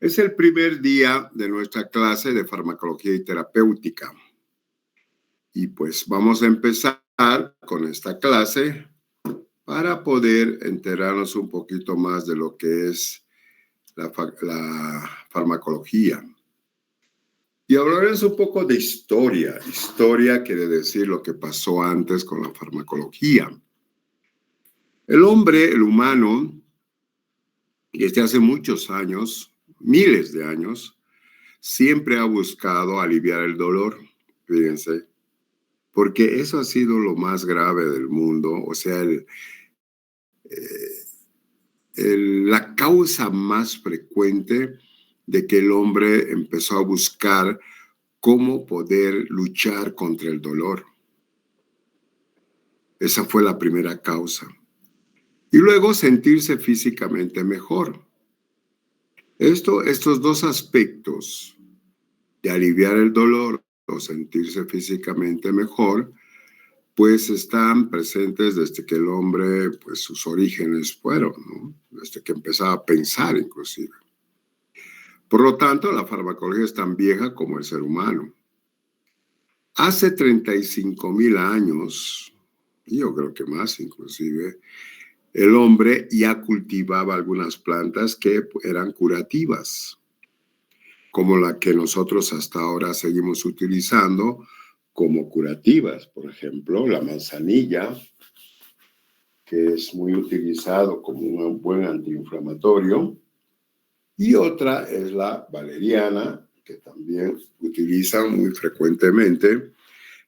Es el primer día de nuestra clase de farmacología y terapéutica. Y pues vamos a empezar con esta clase para poder enterarnos un poquito más de lo que es la farmacología. Y hablaremos un poco de historia. Historia quiere decir lo que pasó antes con la farmacología. El hombre, el humano, desde hace muchos años, miles de años, siempre ha buscado aliviar el dolor, fíjense, porque eso ha sido lo más grave del mundo, o sea, la causa más frecuente de que el hombre empezó a buscar cómo poder luchar contra el dolor. Esa fue la primera causa. Y luego sentirse físicamente mejor. Estos dos aspectos de aliviar el dolor o sentirse físicamente mejor, pues están presentes desde que el hombre, pues sus orígenes fueron, ¿no? Desde que empezaba a pensar inclusive. Por lo tanto, la farmacología es tan vieja como el ser humano. Hace 35,000 años, y yo creo que más inclusive, el hombre ya cultivaba algunas plantas que eran curativas, como la que nosotros hasta ahora seguimos utilizando como curativas. Por ejemplo, la manzanilla, que es muy utilizado como un buen antiinflamatorio, y otra es la valeriana, que también utilizan muy frecuentemente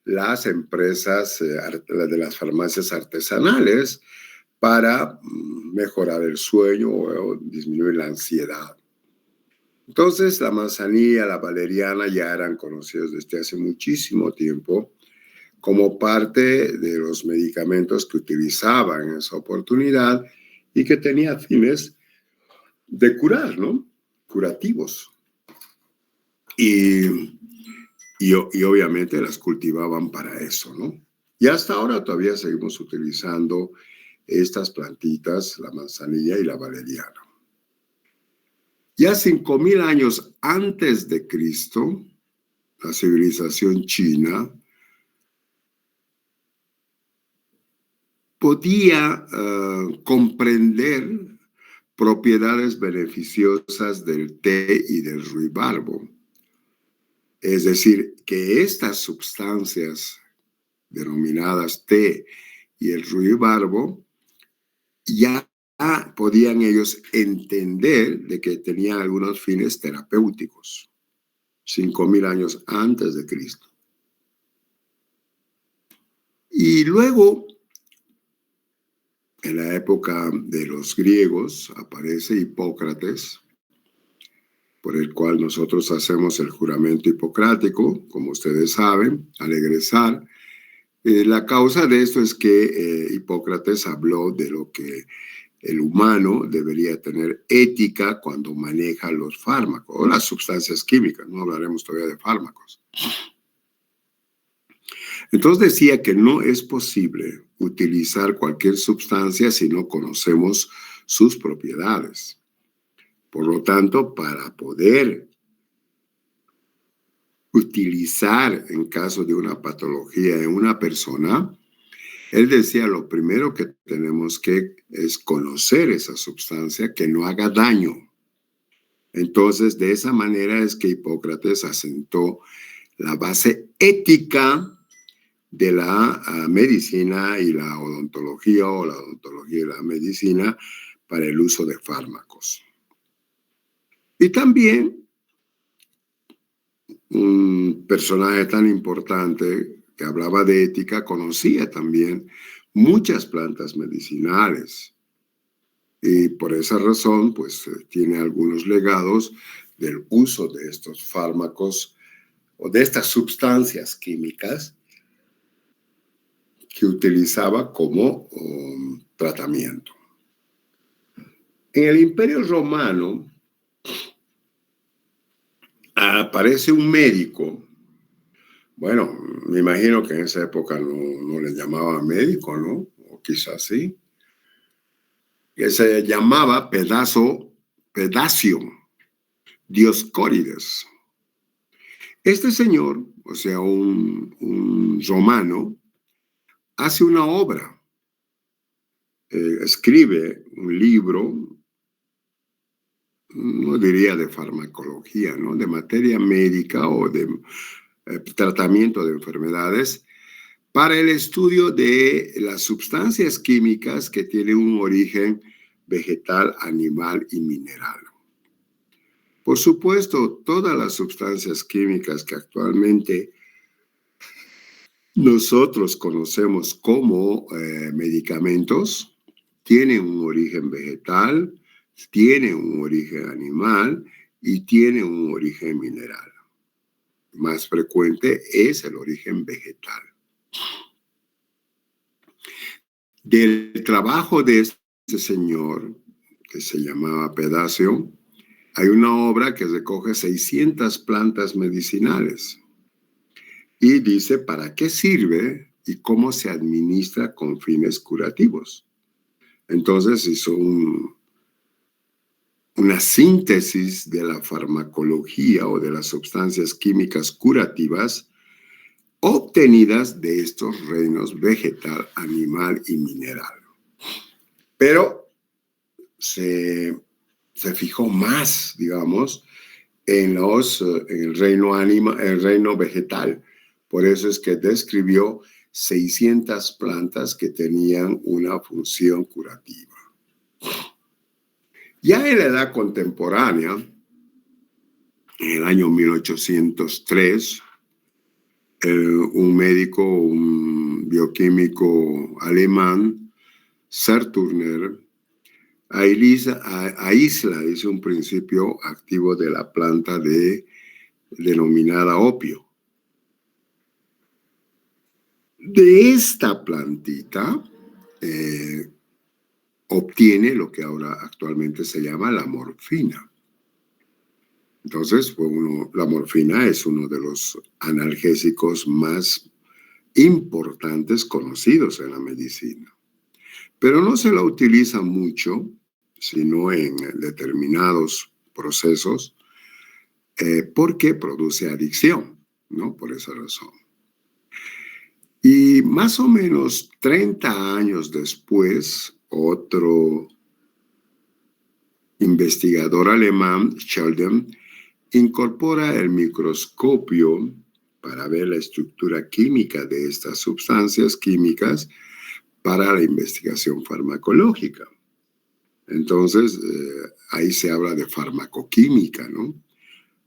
las empresas de las farmacias artesanales para mejorar el sueño o disminuir la ansiedad. Entonces, la manzanilla, la valeriana ya eran conocidos desde hace muchísimo tiempo como parte de los medicamentos que utilizaban en esa oportunidad y que tenía fines de curar, ¿no? Curativos. Y obviamente las cultivaban para eso, ¿no? Y hasta ahora todavía seguimos utilizando estas plantitas, la manzanilla y la valeriana. Ya 5,000 años antes de Cristo, la civilización china podía comprender propiedades beneficiosas del té y del ruibarbo. Es decir, que estas sustancias denominadas té y el ruibarbo ya podían ellos entender de que tenían algunos fines terapéuticos, 5,000 años antes de Cristo. Y luego, en la época de los griegos, aparece Hipócrates, por el cual nosotros hacemos el juramento hipocrático, como ustedes saben, al egresar. La causa de esto es que Hipócrates habló de lo que el humano debería tener ética cuando maneja los fármacos o las sustancias químicas. No hablaremos todavía de fármacos. Entonces decía que no es posible utilizar cualquier sustancia si no conocemos sus propiedades. Por lo tanto, para poder utilizar en caso de una patología en una persona, él decía lo primero que tenemos que es conocer esa sustancia que no haga daño. Entonces, de esa manera es que Hipócrates asentó la base ética de la medicina y la odontología o la odontología y la medicina para el uso de fármacos. Y también un personaje tan importante que hablaba de ética conocía también muchas plantas medicinales y por esa razón pues tiene algunos legados del uso de estos fármacos o de estas sustancias químicas que utilizaba como tratamiento. En el Imperio Romano aparece un médico. Bueno, me imagino que en esa época no le llamaban médico, ¿no? O quizás sí. Que se llamaba Pedacio, Dioscórides. Este señor, o sea, un romano, hace una obra, escribe un libro, no diría de farmacología, ¿no? De materia médica o de tratamiento de enfermedades, para el estudio de las sustancias químicas que tienen un origen vegetal, animal y mineral. Por supuesto, todas las sustancias químicas que actualmente nosotros conocemos como medicamentos tienen un origen vegetal, tienen un origen animal y tienen un origen mineral. Más frecuente es el origen vegetal. Del trabajo de este señor, que se llamaba Pedacio, hay una obra que recoge 600 plantas medicinales y dice para qué sirve y cómo se administra con fines curativos. Entonces hizo una síntesis de la farmacología o de las sustancias químicas curativas obtenidas de estos reinos vegetal, animal y mineral. Pero se fijó más, digamos, en el reino vegetal. Por eso es que describió 600 plantas que tenían una función curativa. Ya en la edad contemporánea, en el año 1803, un médico, un bioquímico alemán, Serturner, aísla, dice, un principio activo de la planta denominada opio. De esta plantita obtiene lo que ahora actualmente se llama la morfina. Entonces, la morfina es uno de los analgésicos más importantes conocidos en la medicina. Pero no se la utiliza mucho, sino en determinados procesos, porque produce adicción, ¿no? Por esa razón. Y más o menos 30 años después, otro investigador alemán, Sheldon, incorpora el microscopio para ver la estructura química de estas sustancias químicas para la investigación farmacológica. Entonces, ahí se habla de farmacoquímica, ¿no?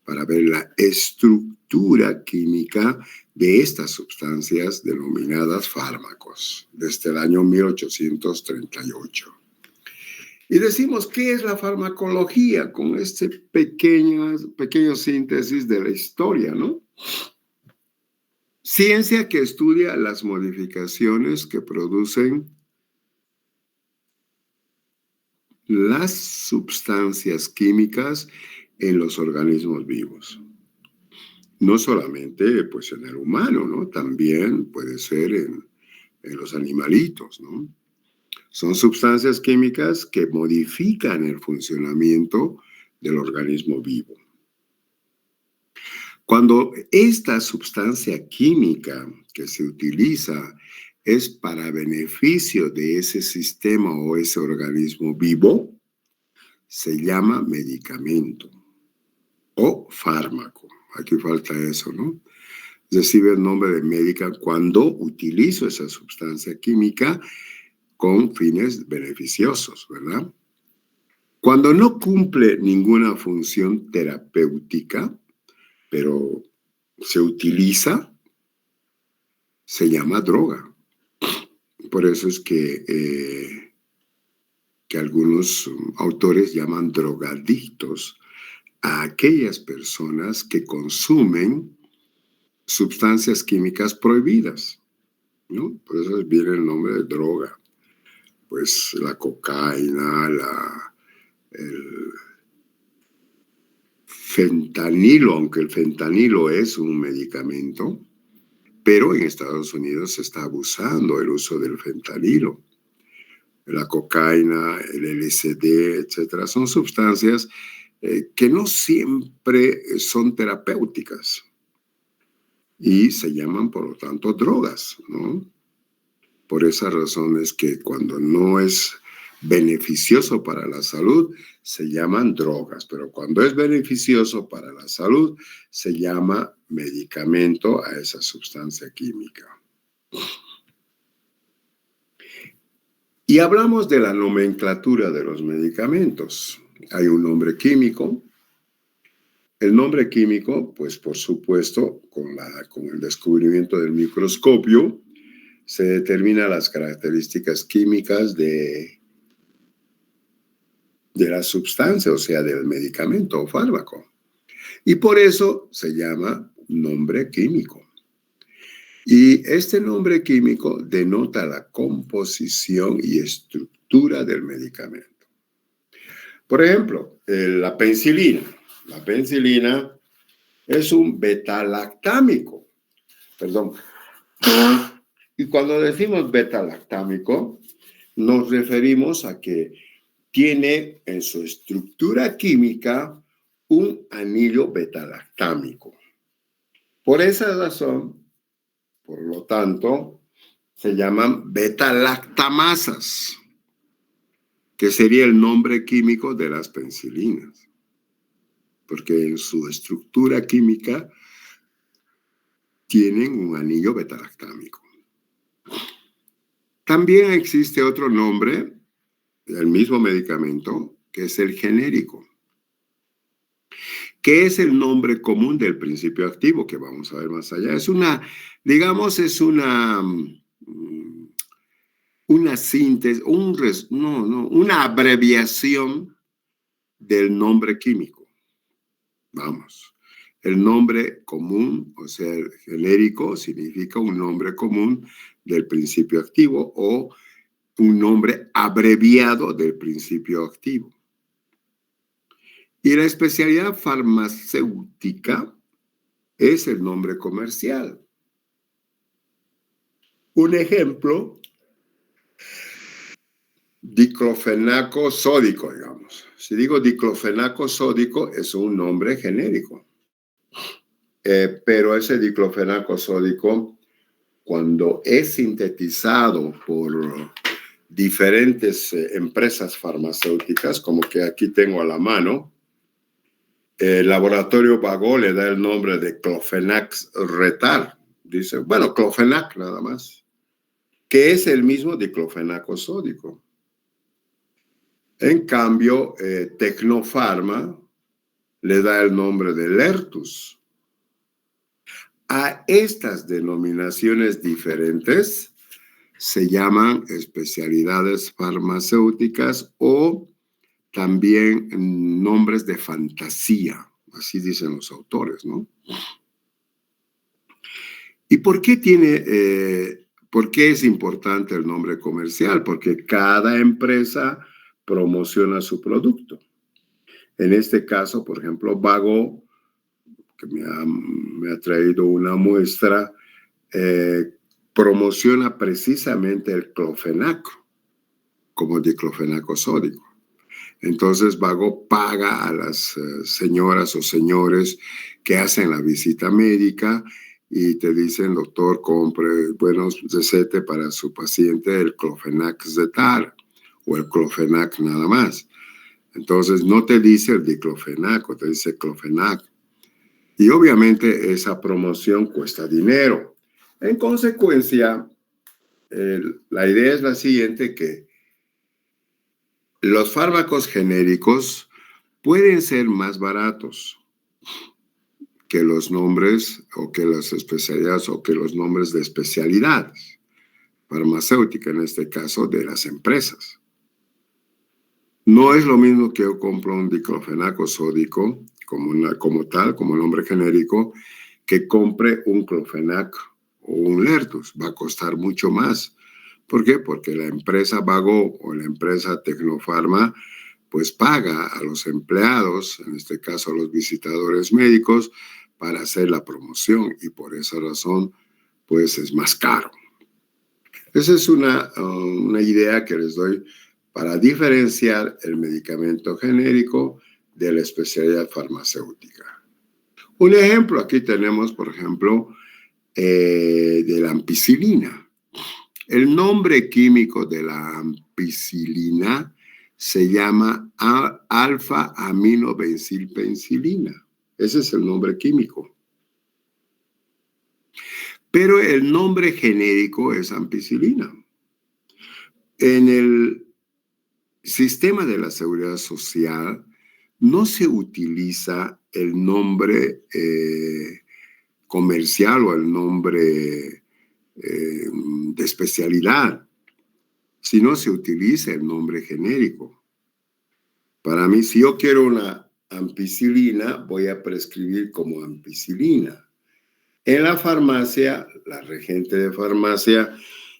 Para ver la estructura química de estas sustancias denominadas fármacos, desde el año 1838. Y decimos, ¿qué es la farmacología? Con este pequeño síntesis de la historia, ¿no? Ciencia que estudia las modificaciones que producen las sustancias químicas en los organismos vivos. No solamente pues, en el humano, ¿no? También puede ser en los animalitos, ¿no? Son sustancias químicas que modifican el funcionamiento del organismo vivo. Cuando esta sustancia química que se utiliza es para beneficio de ese sistema o ese organismo vivo, se llama medicamento o fármaco. Aquí falta eso, ¿no? Recibe el nombre de médica cuando utilizo esa sustancia química con fines beneficiosos, ¿verdad? Cuando no cumple ninguna función terapéutica, pero se utiliza, se llama droga. Por eso es que algunos autores llaman drogadictos a aquellas personas que consumen sustancias químicas prohibidas, ¿no? Por eso viene el nombre de droga. Pues la cocaína, el fentanilo, aunque el fentanilo es un medicamento, pero en Estados Unidos se está abusando el uso del fentanilo. La cocaína, el LSD, etcétera, son sustancias que no siempre son terapéuticas y se llaman, por lo tanto, drogas, ¿no? Por esa razón es que cuando no es beneficioso para la salud, se llaman drogas, pero cuando es beneficioso para la salud, se llama medicamento a esa sustancia química. Y hablamos de la nomenclatura de los medicamentos. Hay un nombre químico. El nombre químico, pues por supuesto, con el descubrimiento del microscopio, se determinan las características químicas de la sustancia, o sea, del medicamento o fármaco. Y por eso se llama nombre químico. Y este nombre químico denota la composición y estructura del medicamento. Por ejemplo, la penicilina. La penicilina es un beta-lactámico. Perdón. Y cuando decimos beta-lactámico, nos referimos a que tiene en su estructura química un anillo beta-lactámico. Por esa razón, por lo tanto, se llaman beta-lactamasas, que sería el nombre químico de las penicilinas, porque en su estructura química tienen un anillo beta-lactámico. También existe otro nombre del mismo medicamento, que es el genérico, que es el nombre común del principio activo, que vamos a ver más allá. Es una síntesis, una abreviación del nombre químico. Vamos, el nombre común, o sea, el genérico, significa un nombre común del principio activo o un nombre abreviado del principio activo. Y la especialidad farmacéutica es el nombre comercial. Un ejemplo, diclofenaco sódico, digamos. Si digo diclofenaco sódico, es un nombre genérico. Pero ese diclofenaco sódico, cuando es sintetizado por diferentes empresas farmacéuticas, como que aquí tengo a la mano, el laboratorio Bagó le da el nombre de Clofenac Retal. Dice, bueno, Clofenac nada más, que es el mismo diclofenaco sódico. En cambio, Tecnofarma le da el nombre de Lertus. A estas denominaciones diferentes se llaman especialidades farmacéuticas o también nombres de fantasía, así dicen los autores, ¿no? ¿Y por qué es importante el nombre comercial? Porque cada empresa promociona su producto. En este caso, por ejemplo, Bagó, que me ha traído una muestra, promociona precisamente el clofenaco como diclofenaco sódico. Entonces, Bagó paga a las señoras o señores que hacen la visita médica y te dicen, doctor, compre, buenos recete para su paciente el Clofenac Zetar o el Clofenac nada más. Entonces, no te dice el diclofenaco, te dice Clofenac. Y obviamente esa promoción cuesta dinero. En consecuencia, la idea es la siguiente, que los fármacos genéricos pueden ser más baratos que los nombres o que las especialidades o que los nombres de especialidades farmacéuticas, en este caso de las empresas. No es lo mismo que yo compro un diclofenaco sódico como tal, como nombre genérico, que compre un Clofenac o un Lertus. Va a costar mucho más. ¿Por qué? Porque la empresa Bagó o la empresa Tecnofarma pues paga a los empleados, en este caso a los visitadores médicos, para hacer la promoción y por esa razón pues es más caro. Esa es una idea que les doy para diferenciar el medicamento genérico de la especialidad farmacéutica. Un ejemplo, aquí tenemos, por ejemplo, de la ampicilina. El nombre químico de la ampicilina se llama alfa-aminobensilpenicilina. Ese es el nombre químico. Pero el nombre genérico es ampicilina. En el sistema de la seguridad social no se utiliza el nombre comercial o el nombre de especialidad, sino se utiliza el nombre genérico. Para mí, si yo quiero una ampicilina, voy a prescribir como ampicilina. En la farmacia, la regente de farmacia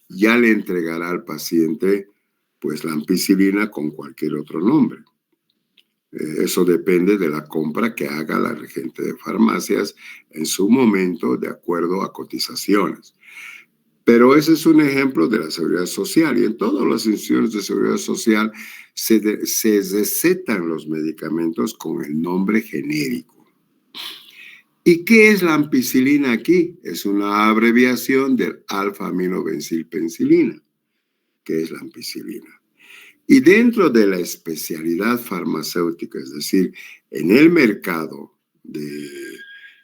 ya le entregará al paciente pues la ampicilina con cualquier otro nombre. Eso depende de la compra que haga la regente de farmacias en su momento de acuerdo a cotizaciones. Pero ese es un ejemplo de la seguridad social y en todas las instituciones de seguridad social se recetan los medicamentos con el nombre genérico. ¿Y qué es la ampicilina aquí? Es una abreviación del alfa-aminobensilpenicilina, que es la ampicilina. Y dentro de la especialidad farmacéutica, es decir, en el mercado de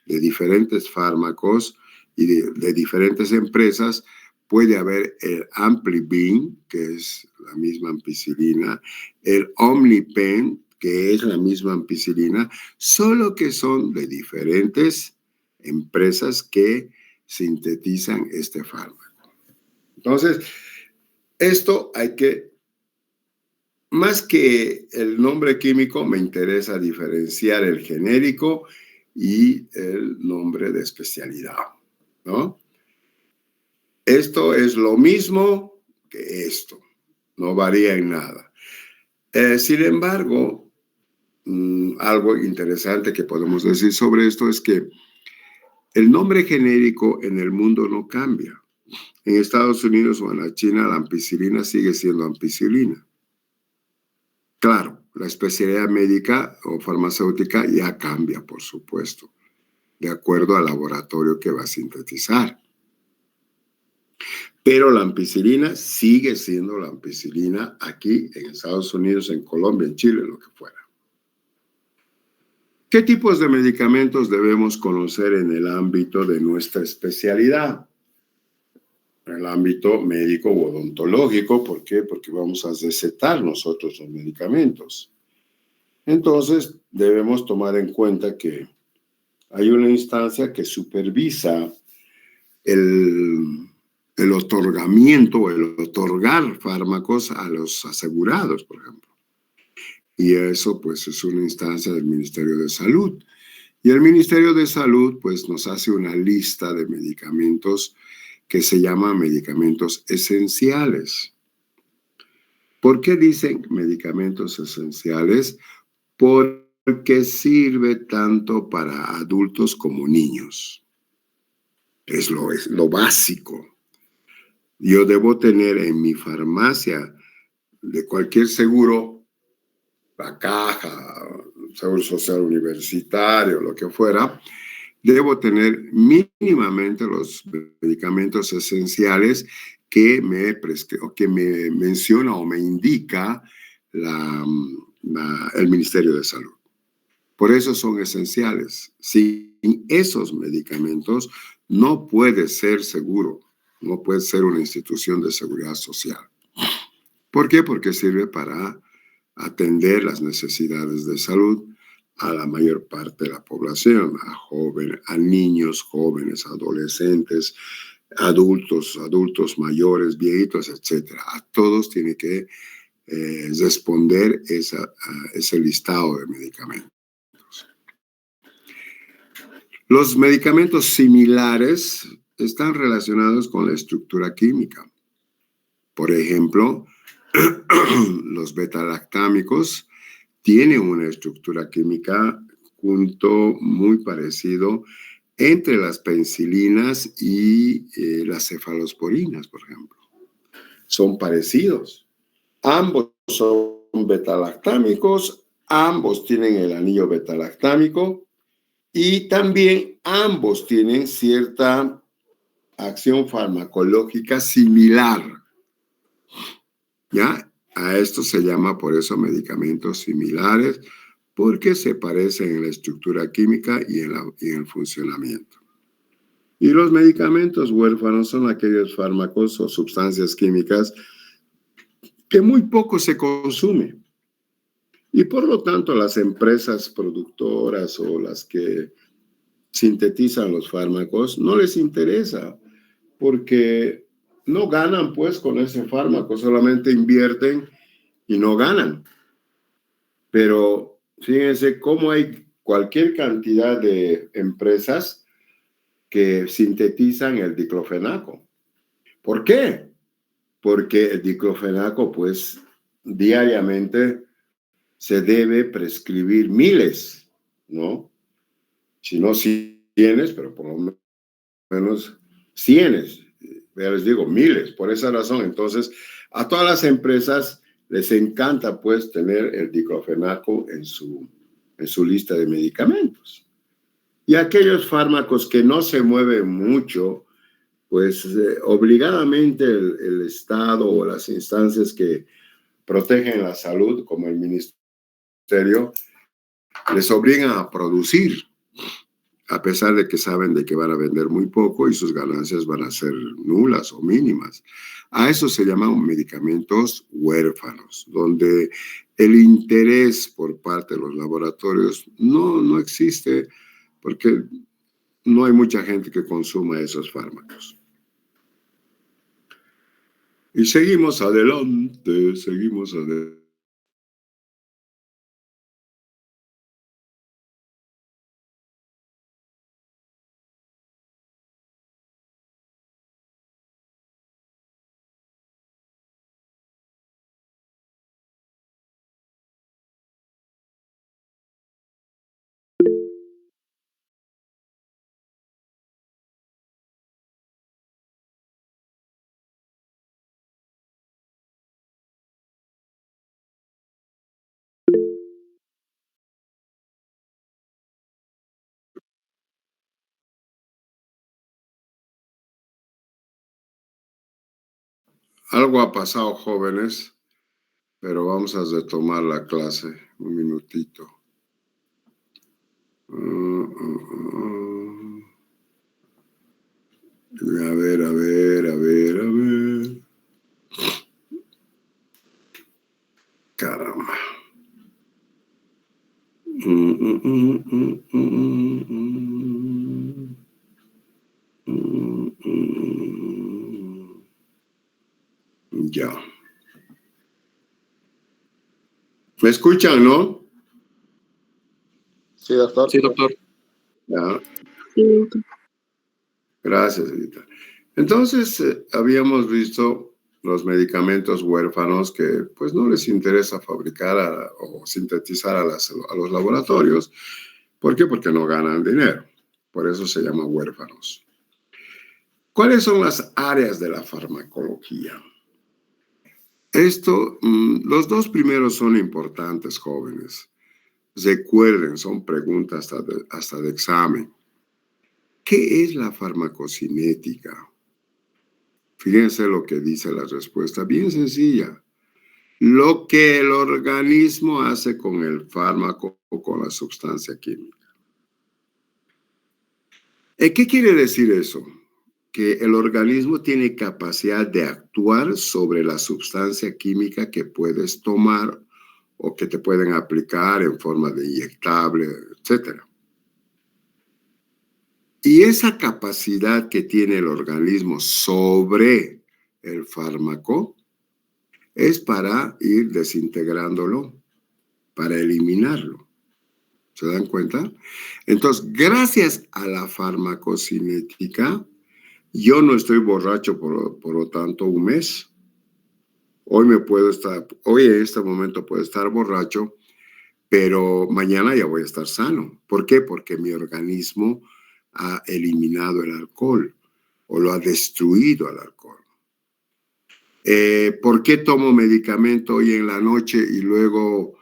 diferentes fármacos y de diferentes empresas, puede haber el Amplibin, que es la misma ampicilina, el Omnipen, que es la misma ampicilina, solo que son de diferentes empresas que sintetizan este fármaco. Entonces, esto hay que, más que el nombre químico, me interesa diferenciar el genérico y el nombre de especialidad, ¿no? Esto es lo mismo que esto, no varía en nada. Sin embargo, algo interesante que podemos decir sobre esto es que el nombre genérico en el mundo no cambia. En Estados Unidos o en la China, la ampicilina sigue siendo ampicilina. Claro, la especialidad médica o farmacéutica ya cambia, por supuesto, de acuerdo al laboratorio que va a sintetizar. Pero la ampicilina sigue siendo la ampicilina aquí en Estados Unidos, en Colombia, en Chile, lo que fuera. ¿Qué tipos de medicamentos debemos conocer en el ámbito de nuestra especialidad? En el ámbito médico o odontológico, ¿por qué? Porque vamos a recetar nosotros los medicamentos. Entonces, debemos tomar en cuenta que hay una instancia que supervisa el otorgamiento o el otorgar fármacos a los asegurados, por ejemplo. Y eso, pues, es una instancia del Ministerio de Salud. Y el Ministerio de Salud, pues, nos hace una lista de medicamentos que se llaman medicamentos esenciales. ¿Por qué dicen medicamentos esenciales? Porque sirve tanto para adultos como niños. Es lo básico. Yo debo tener en mi farmacia de cualquier seguro, la caja, seguro social universitario, lo que fuera, debo tener mínimamente los medicamentos esenciales que me menciona o me indica el Ministerio de Salud. Por eso son esenciales. Sin esos medicamentos no puede ser seguro, no puede ser una institución de seguridad social. ¿Por qué? Porque sirve para atender las necesidades de salud a la mayor parte de la población, a niños, jóvenes, adolescentes, adultos mayores, viejitos, etc. A todos tiene que responder ese listado de medicamentos. Los medicamentos similares están relacionados con la estructura química. Por ejemplo, los betalactámicos tienen una estructura química muy parecido entre las penicilinas y las cefalosporinas, por ejemplo. Son parecidos. Ambos son betalactámicos, ambos tienen el anillo beta-lactámico y también ambos tienen cierta acción farmacológica similar. ¿Ya? A esto se llama por eso medicamentos similares, porque se parecen en la estructura química y en el funcionamiento. Y los medicamentos huérfanos son aquellos fármacos o sustancias químicas que muy poco se consume. Y por lo tanto, las empresas productoras o las que sintetizan los fármacos no les interesa, porque no ganan pues con ese fármaco, solamente invierten y no ganan. Pero fíjense cómo hay cualquier cantidad de empresas que sintetizan el diclofenaco. ¿Por qué? Porque el diclofenaco, pues, diariamente se debe prescribir miles, ¿no? Si no cientos, pero por lo menos cientos. Ya les digo, miles. Por esa razón, entonces, a todas las empresas les encanta, pues, tener el diclofenaco en su lista de medicamentos. Y aquellos fármacos que no se mueven mucho, pues obligadamente el Estado o las instancias que protegen la salud, como el ministerio, les obligan a producir, a pesar de que saben de que van a vender muy poco y sus ganancias van a ser nulas o mínimas. A eso se llaman medicamentos huérfanos, donde el interés por parte de los laboratorios no existe, porque no hay mucha gente que consuma esos fármacos. Y seguimos adelante, seguimos adelante. Algo ha pasado, jóvenes, pero vamos a retomar la clase un minutito. A ver. Caramba. Ya. ¿Me escuchan, no? Sí, doctor. Sí, doctor. Ya. Sí, doctor. Gracias, Edita. Entonces, habíamos visto los medicamentos huérfanos que pues no les interesa fabricar o sintetizar a los laboratorios. ¿Por qué? Porque no ganan dinero. Por eso se llaman huérfanos. ¿Cuáles son las áreas de la farmacología? Los dos primeros son importantes, jóvenes. Recuerden, son preguntas hasta de examen. ¿Qué es la farmacocinética? Fíjense lo que dice la respuesta, bien sencilla. Lo que el organismo hace con el fármaco o con la sustancia química. ¿Qué quiere decir eso? Que el organismo tiene capacidad de actuar sobre la sustancia química que puedes tomar o que te pueden aplicar en forma de inyectable, etc. Y esa capacidad que tiene el organismo sobre el fármaco es para ir desintegrándolo, para eliminarlo. ¿Se dan cuenta? Entonces, gracias a la farmacocinética, yo no estoy borracho por lo tanto un mes. Hoy en este momento puedo estar borracho, pero mañana ya voy a estar sano. ¿Por qué? Porque mi organismo ha eliminado el alcohol o lo ha destruido al alcohol. ¿Por qué tomo medicamento hoy en la noche y luego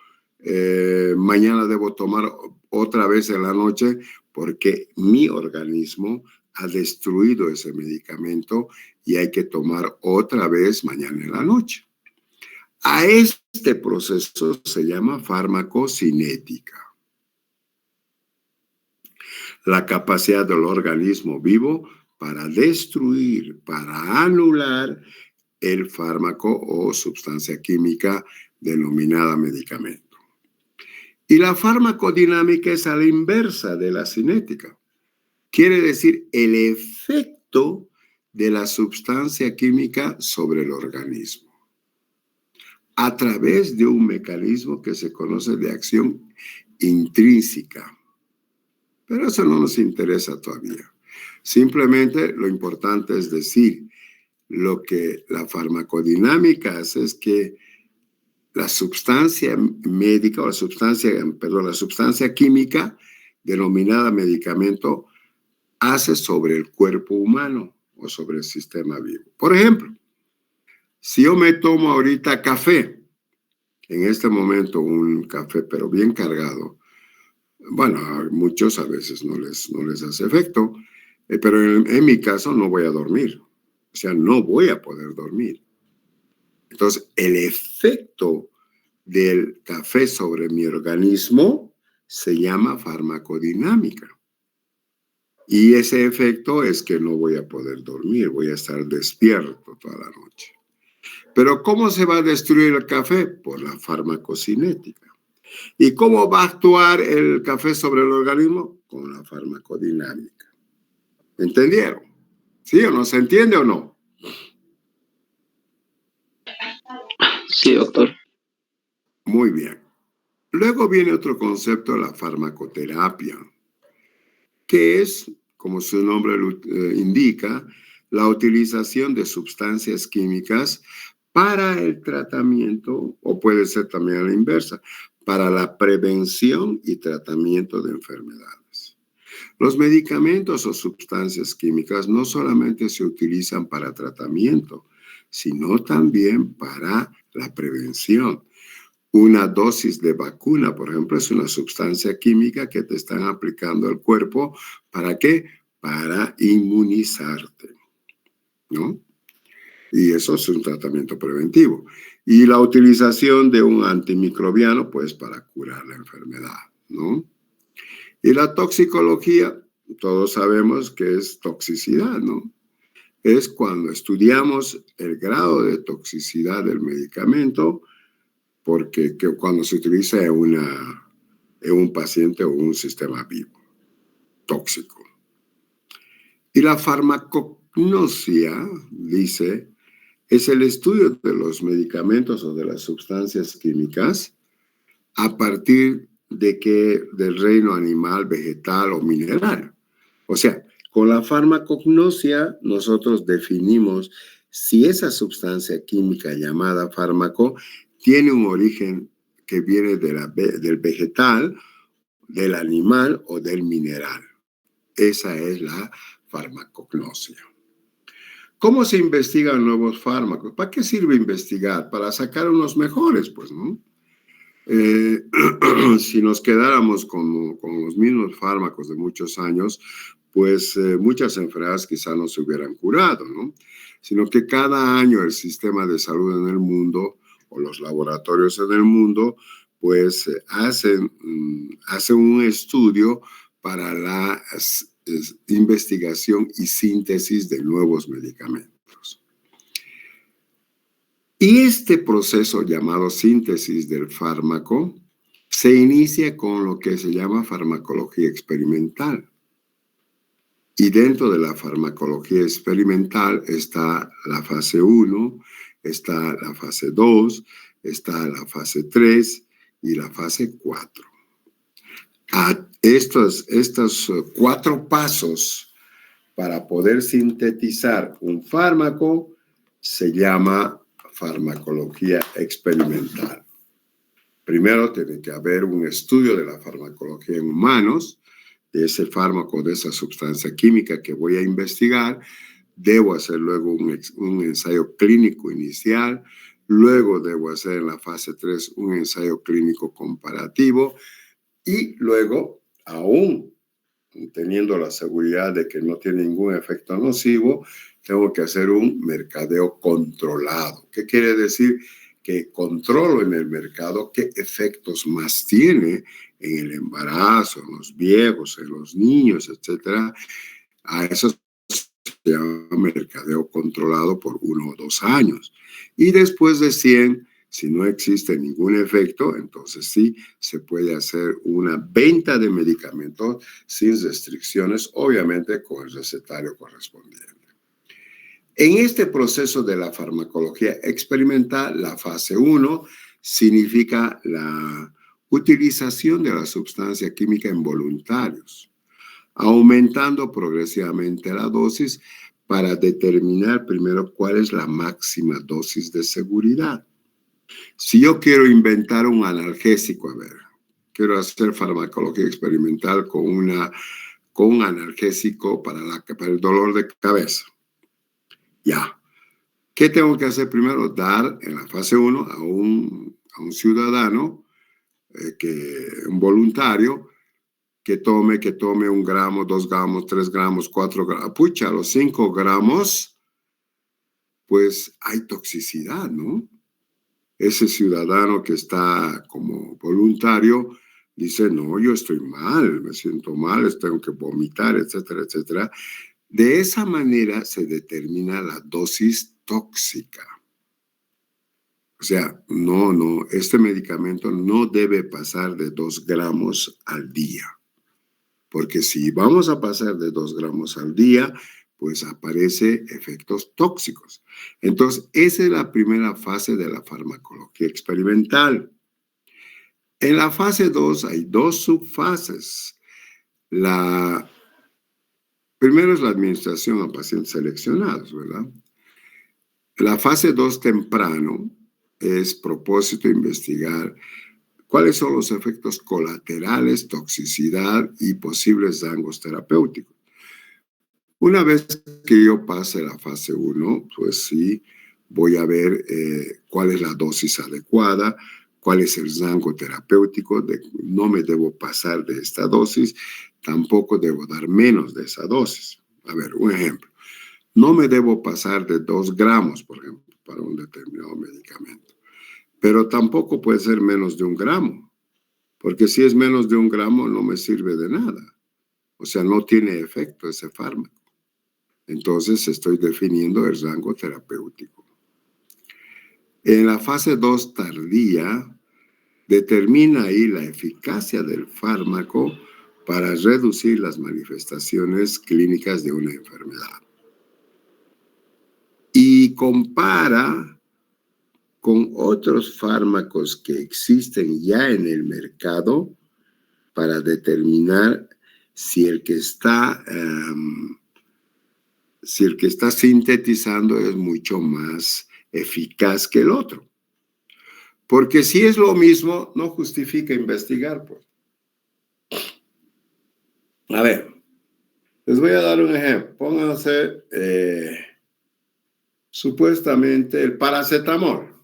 mañana debo tomar otra vez en la noche porque mi organismo ha destruido ese medicamento y hay que tomar otra vez mañana en la noche. A este proceso se llama farmacocinética. La capacidad del organismo vivo para destruir, para anular el fármaco o sustancia química denominada medicamento. Y la farmacodinámica es a la inversa de la cinética. Quiere decir el efecto de la sustancia química sobre el organismo a través de un mecanismo que se conoce de acción intrínseca. Pero eso no nos interesa todavía. Simplemente lo importante es decir, lo que la farmacodinámica hace es que la sustancia médica o la sustancia química denominada medicamento hace sobre el cuerpo humano o sobre el sistema vivo. Por ejemplo, si yo me tomo ahorita café, en este momento un café pero bien cargado, bueno, a muchos a veces no les hace efecto, pero en mi caso no voy a dormir, o sea, no voy a poder dormir. Entonces, el efecto del café sobre mi organismo se llama farmacodinámica. Y ese efecto es que no voy a poder dormir, voy a estar despierto toda la noche. Pero ¿cómo se va a destruir el café? Por la farmacocinética. ¿Y cómo va a actuar el café sobre el organismo? Con la farmacodinámica. ¿Entendieron? ¿Sí o no? ¿Se entiende o no? Sí, doctor. Muy bien. Luego viene otro concepto, la farmacoterapia, que es, como su nombre indica, la utilización de sustancias químicas para el tratamiento, o puede ser también a la inversa, para la prevención y tratamiento de enfermedades. Los medicamentos o sustancias químicas no solamente se utilizan para tratamiento, sino también para la prevención. Una dosis de vacuna, por ejemplo, es una sustancia química que te están aplicando al cuerpo. ¿Para qué? Para inmunizarte, ¿no? Y eso es un tratamiento preventivo. Y la utilización de un antimicrobiano, pues, para curar la enfermedad, ¿no? Y la toxicología, todos sabemos que es toxicidad, ¿no? Es cuando estudiamos el grado de toxicidad del medicamento, porque cuando se utiliza en un paciente o un sistema vivo, tóxico. Y la farmacognosia, dice, es el estudio de los medicamentos o de las sustancias químicas a partir del reino animal, vegetal o mineral. O sea, con la farmacognosia nosotros definimos si esa sustancia química llamada fármaco tiene un origen que viene del vegetal, del animal o del mineral. Esa es la farmacognosia. ¿Cómo se investigan nuevos fármacos? ¿Para qué sirve investigar? Para sacar unos mejores, pues, ¿no? Si nos quedáramos con los mismos fármacos de muchos años, pues muchas enfermedades quizá no se hubieran curado, ¿no? Sino que cada año el sistema de salud en el mundo o los laboratorios en el mundo, pues hacen un estudio para la investigación y síntesis de nuevos medicamentos. Y este proceso llamado síntesis del fármaco se inicia con lo que se llama farmacología experimental. Y dentro de la farmacología experimental está la fase 1, está la fase 2, está la fase 3 y la fase 4. A estos 4 pasos para poder sintetizar un fármaco se llama farmacología experimental. Primero tiene que haber un estudio de la farmacología en humanos, de ese fármaco, de esa sustancia química que voy a investigar. Debo hacer luego un ensayo clínico inicial Luego debo hacer en la fase 3 un ensayo clínico comparativo y luego, aún teniendo la seguridad de que no tiene ningún efecto nocivo, tengo que hacer un mercadeo controlado. ¿Qué quiere decir? Que controlo en el mercado qué efectos más tiene en el embarazo, en los viejos, en los niños, etcétera. A eso se llama mercadeo controlado por 1 o 2 años. Y después de 100, si no existe ningún efecto, entonces sí se puede hacer una venta de medicamentos sin restricciones, obviamente con el recetario correspondiente. En este proceso de la farmacología experimental, la fase 1 significa la utilización de la sustancia química en voluntarios, aumentando progresivamente la dosis para determinar primero cuál es la máxima dosis de seguridad. Si yo quiero inventar un analgésico, quiero hacer farmacología experimental con un analgésico para el dolor de cabeza. Ya. ¿Qué tengo que hacer primero? Dar en la fase 1 a un ciudadano, un voluntario, que tome 1 gramo, 2 gramos, 3 gramos, 4 gramos. Pucha, a los 5 gramos, pues hay toxicidad, ¿no? Ese ciudadano que está como voluntario dice, no, yo estoy mal, me siento mal, tengo que vomitar, etcétera, etcétera. De esa manera se determina la dosis tóxica. O sea, no, este medicamento no debe pasar de 2 gramos al día. Porque si vamos a pasar de 2 gramos al día, pues aparece efectos tóxicos. Entonces, esa es la primera fase de la farmacología experimental. En la fase 2 hay 2 subfases. Primero es la administración a pacientes seleccionados, ¿verdad? La fase 2 temprano es propósito investigar cuáles son los efectos colaterales, toxicidad y posibles daños terapéuticos. Una vez que yo pase la fase 1, pues sí, voy a ver cuál es la dosis adecuada, cuál es el rango terapéutico, no me debo pasar de esta dosis, tampoco debo dar menos de esa dosis. A ver, un ejemplo. No me debo pasar de 2 gramos, por ejemplo, para un determinado medicamento. Pero tampoco puede ser menos de 1 gramo, porque si es menos de 1 gramo no me sirve de nada. O sea, no tiene efecto ese fármaco. Entonces estoy definiendo el rango terapéutico. En la fase 2 tardía, determina ahí la eficacia del fármaco para reducir las manifestaciones clínicas de una enfermedad. Y compara con otros fármacos que existen ya en el mercado para determinar si el que está sintetizando es mucho más eficaz que el otro. Porque si es lo mismo, no justifica investigar, pues. A ver, les voy a dar un ejemplo. Pónganse supuestamente el paracetamol.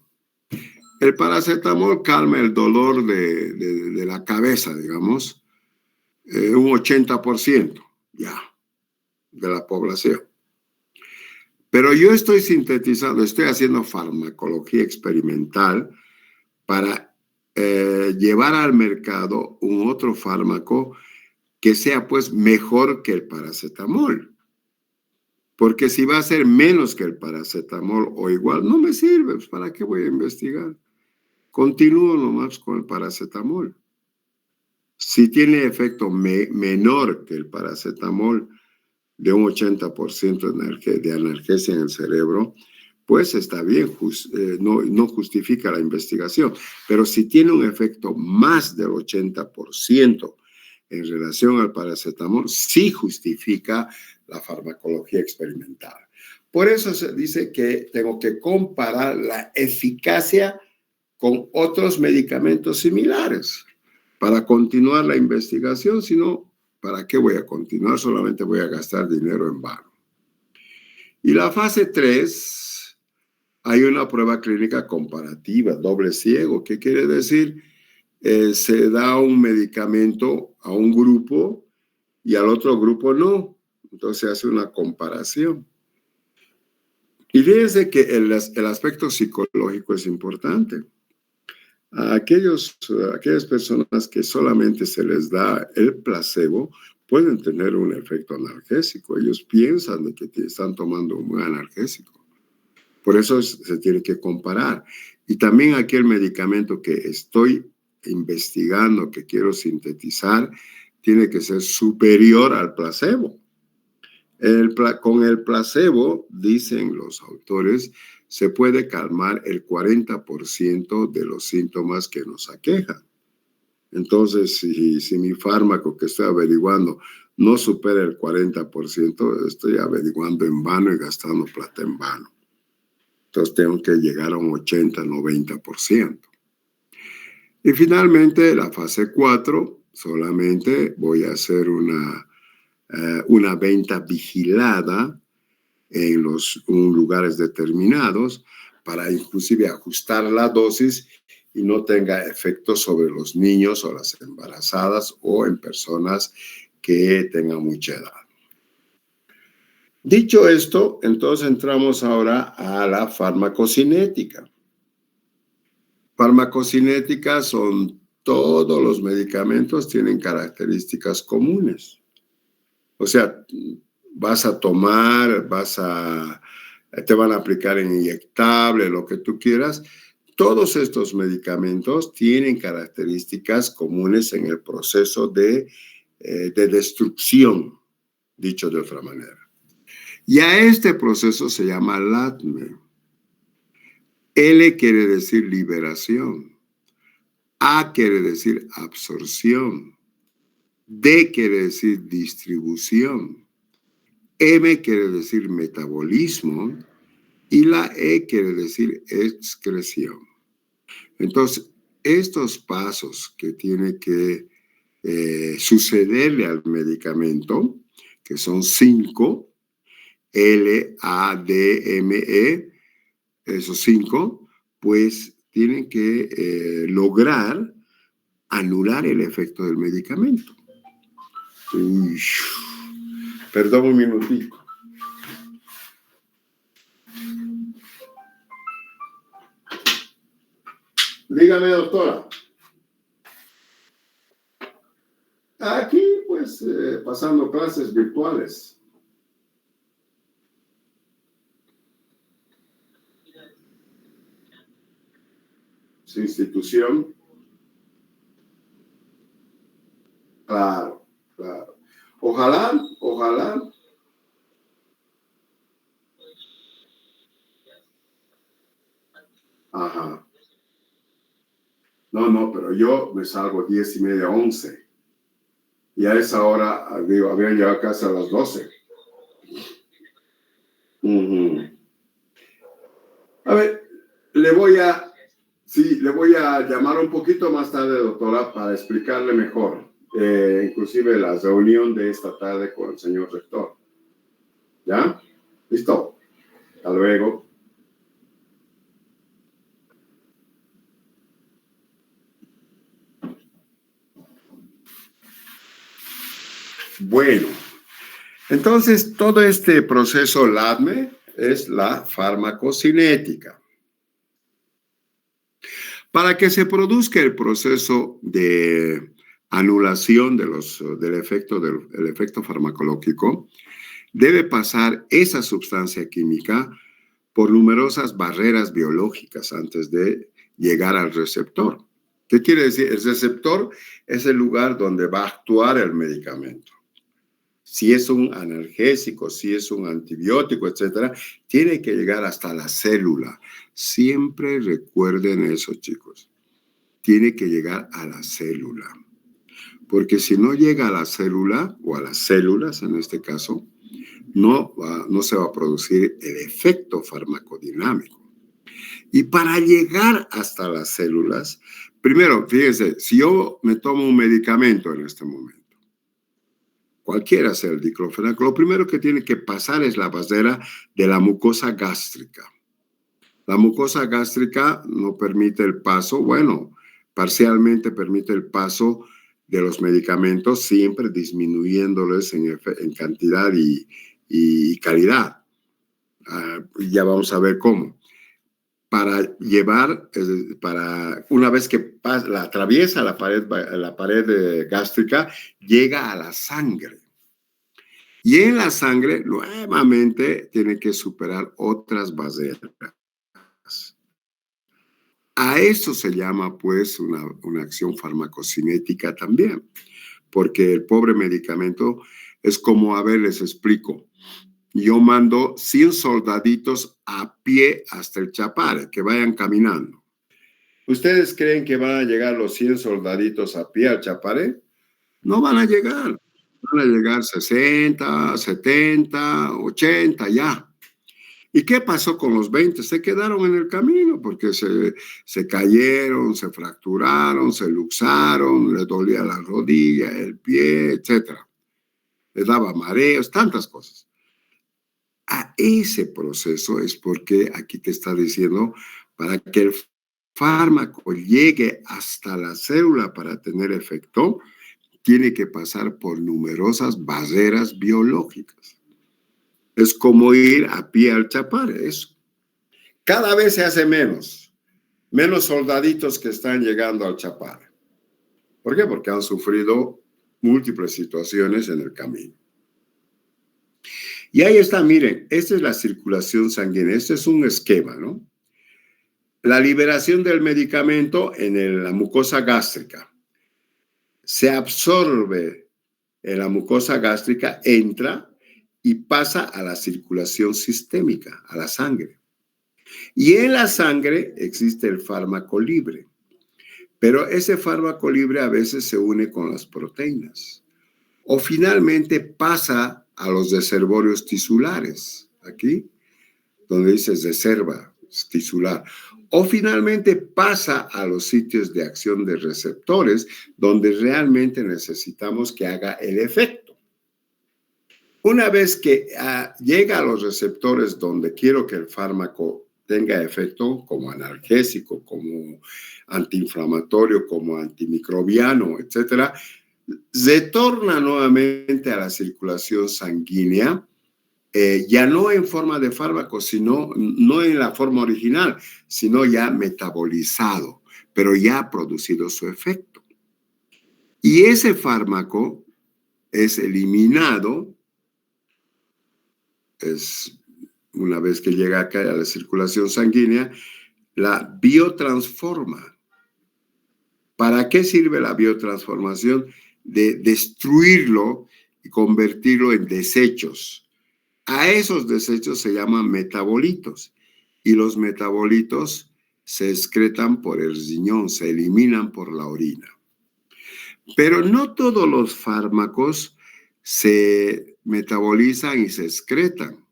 El paracetamol calma el dolor de la cabeza, digamos, un 80% ya de la población. Pero yo estoy sintetizando, estoy haciendo farmacología experimental para llevar al mercado un otro fármaco que sea pues mejor que el paracetamol. Porque si va a ser menos que el paracetamol o igual, no me sirve, pues, ¿para qué voy a investigar? Continúo nomás con el paracetamol. Si tiene efecto menor que el paracetamol de un 80% de analgesia en el cerebro, pues está bien, no justifica la investigación. Pero si tiene un efecto más del 80% en relación al paracetamol, sí justifica la farmacología experimental. Por eso se dice que tengo que comparar la eficacia con otros medicamentos similares para continuar la investigación, si no, ¿para qué voy a continuar? Solamente voy a gastar dinero en vano. Y la fase 3 hay una prueba clínica comparativa, doble ciego. ¿Qué quiere decir? Se da un medicamento a un grupo y al otro grupo no. Entonces se hace una comparación. Y fíjense que el aspecto psicológico es importante. A aquellas personas que solamente se les da el placebo pueden tener un efecto analgésico. Ellos piensan de que están tomando un analgésico. Por eso se tiene que comparar. Y también aquel medicamento que estoy investigando, que quiero sintetizar, tiene que ser superior al placebo. Con el placebo, dicen los autores, se puede calmar el 40% de los síntomas que nos aquejan. Entonces, si mi fármaco que estoy averiguando no supera el 40%, estoy averiguando en vano y gastando plata en vano. Entonces, tengo que llegar a un 80-90%. Y finalmente, la fase 4, solamente voy a hacer una venta vigilada en los lugares determinados para inclusive ajustar la dosis y no tenga efectos sobre los niños o las embarazadas o en personas que tengan mucha edad. Dicho esto, entonces entramos ahora a la farmacocinética. Farmacocinética son todos los medicamentos, tienen características comunes. O sea, vas a tomar, te van a aplicar en inyectable, lo que tú quieras. Todos estos medicamentos tienen características comunes en el proceso de destrucción, dicho de otra manera. Y a este proceso se llama LATME. L quiere decir liberación. A quiere decir absorción. D quiere decir distribución. M quiere decir metabolismo y la E quiere decir excreción. Entonces, estos pasos que tiene que sucederle al medicamento, que son 5, L, A, D, M, E, esos 5, pues tienen que lograr anular el efecto del medicamento. Uy, perdón un minutito. Dígame, doctora. Aquí, pues, pasando clases virtuales. Su institución. Claro, claro. Ojalá. Ajá. No, pero yo me salgo 10:30, 11. Y a esa hora, digo, había llegado a casa a las 12. A ver, le voy a llamar un poquito más tarde, doctora, para explicarle mejor, inclusive la reunión de esta tarde con el señor rector. ¿Ya? ¿Listo? Hasta luego. Bueno, entonces todo este proceso LATME es la farmacocinética. Para que se produzca el proceso de anulación del efecto farmacológico, debe pasar esa sustancia química por numerosas barreras biológicas antes de llegar al receptor. ¿Qué quiere decir? El receptor es el lugar donde va a actuar el medicamento. Si es un analgésico, si es un antibiótico, etcétera, tiene que llegar hasta la célula. Siempre recuerden eso, chicos. Tiene que llegar a la célula. Porque si no llega a la célula, o a las células en este caso, no se va a producir el efecto farmacodinámico. Y para llegar hasta las células, primero, fíjense, si yo me tomo un medicamento en este momento, cualquiera sea el diclofenaco, lo primero que tiene que pasar es la barrera de la mucosa gástrica. La mucosa gástrica no permite el paso, bueno, parcialmente permite el paso de los medicamentos, siempre disminuyéndoles en cantidad y calidad. Ya vamos a ver cómo. Para llevar, una vez que atraviesa la pared gástrica, llega a la sangre. Y en la sangre, nuevamente, tiene que superar otras barreras. A eso se llama, pues, una acción farmacocinética también, porque el pobre medicamento es como, a ver, les explico. Yo mando 100 soldaditos a pie hasta el Chapare, que vayan caminando. ¿Ustedes creen que van a llegar los 100 soldaditos a pie al Chapare? No van a llegar. Van a llegar 60, 70, 80, ya. ¿Y qué pasó con los 20? Se quedaron en el camino porque se cayeron, se fracturaron, se luxaron, les dolía la rodilla, el pie, etc. Les daba mareos, tantas cosas. A ese proceso es porque aquí te está diciendo, para que el fármaco llegue hasta la célula para tener efecto, tiene que pasar por numerosas barreras biológicas. Es como ir a pie al Chapare, eso. Cada vez se hace menos soldaditos que están llegando al Chapare. ¿Por qué? Porque han sufrido múltiples situaciones en el camino. Y ahí está, miren, esta es la circulación sanguínea, este es un esquema, ¿no? La liberación del medicamento en la mucosa gástrica. Se absorbe en la mucosa gástrica, entra y pasa a la circulación sistémica, a la sangre. Y en la sangre existe el fármaco libre, pero ese fármaco libre a veces se une con las proteínas. O finalmente pasa a los reservorios tisulares, aquí, donde dice reserva tisular. O finalmente pasa a los sitios de acción de receptores, donde realmente necesitamos que haga el efecto. Una vez que llega a los receptores donde quiero que el fármaco tenga efecto, como analgésico, como antiinflamatorio, como antimicrobiano, etcétera, retorna nuevamente a la circulación sanguínea, ya no en forma de fármaco, sino no en la forma original, sino ya metabolizado, pero ya ha producido su efecto. Y ese fármaco es eliminado, una vez que llega acá a la circulación sanguínea, la biotransforma. ¿Para qué sirve la biotransformación? De destruirlo y convertirlo en desechos. A esos desechos se llaman metabolitos y los metabolitos se excretan por el riñón, se eliminan por la orina. Pero no todos los fármacos se metabolizan y se excretan,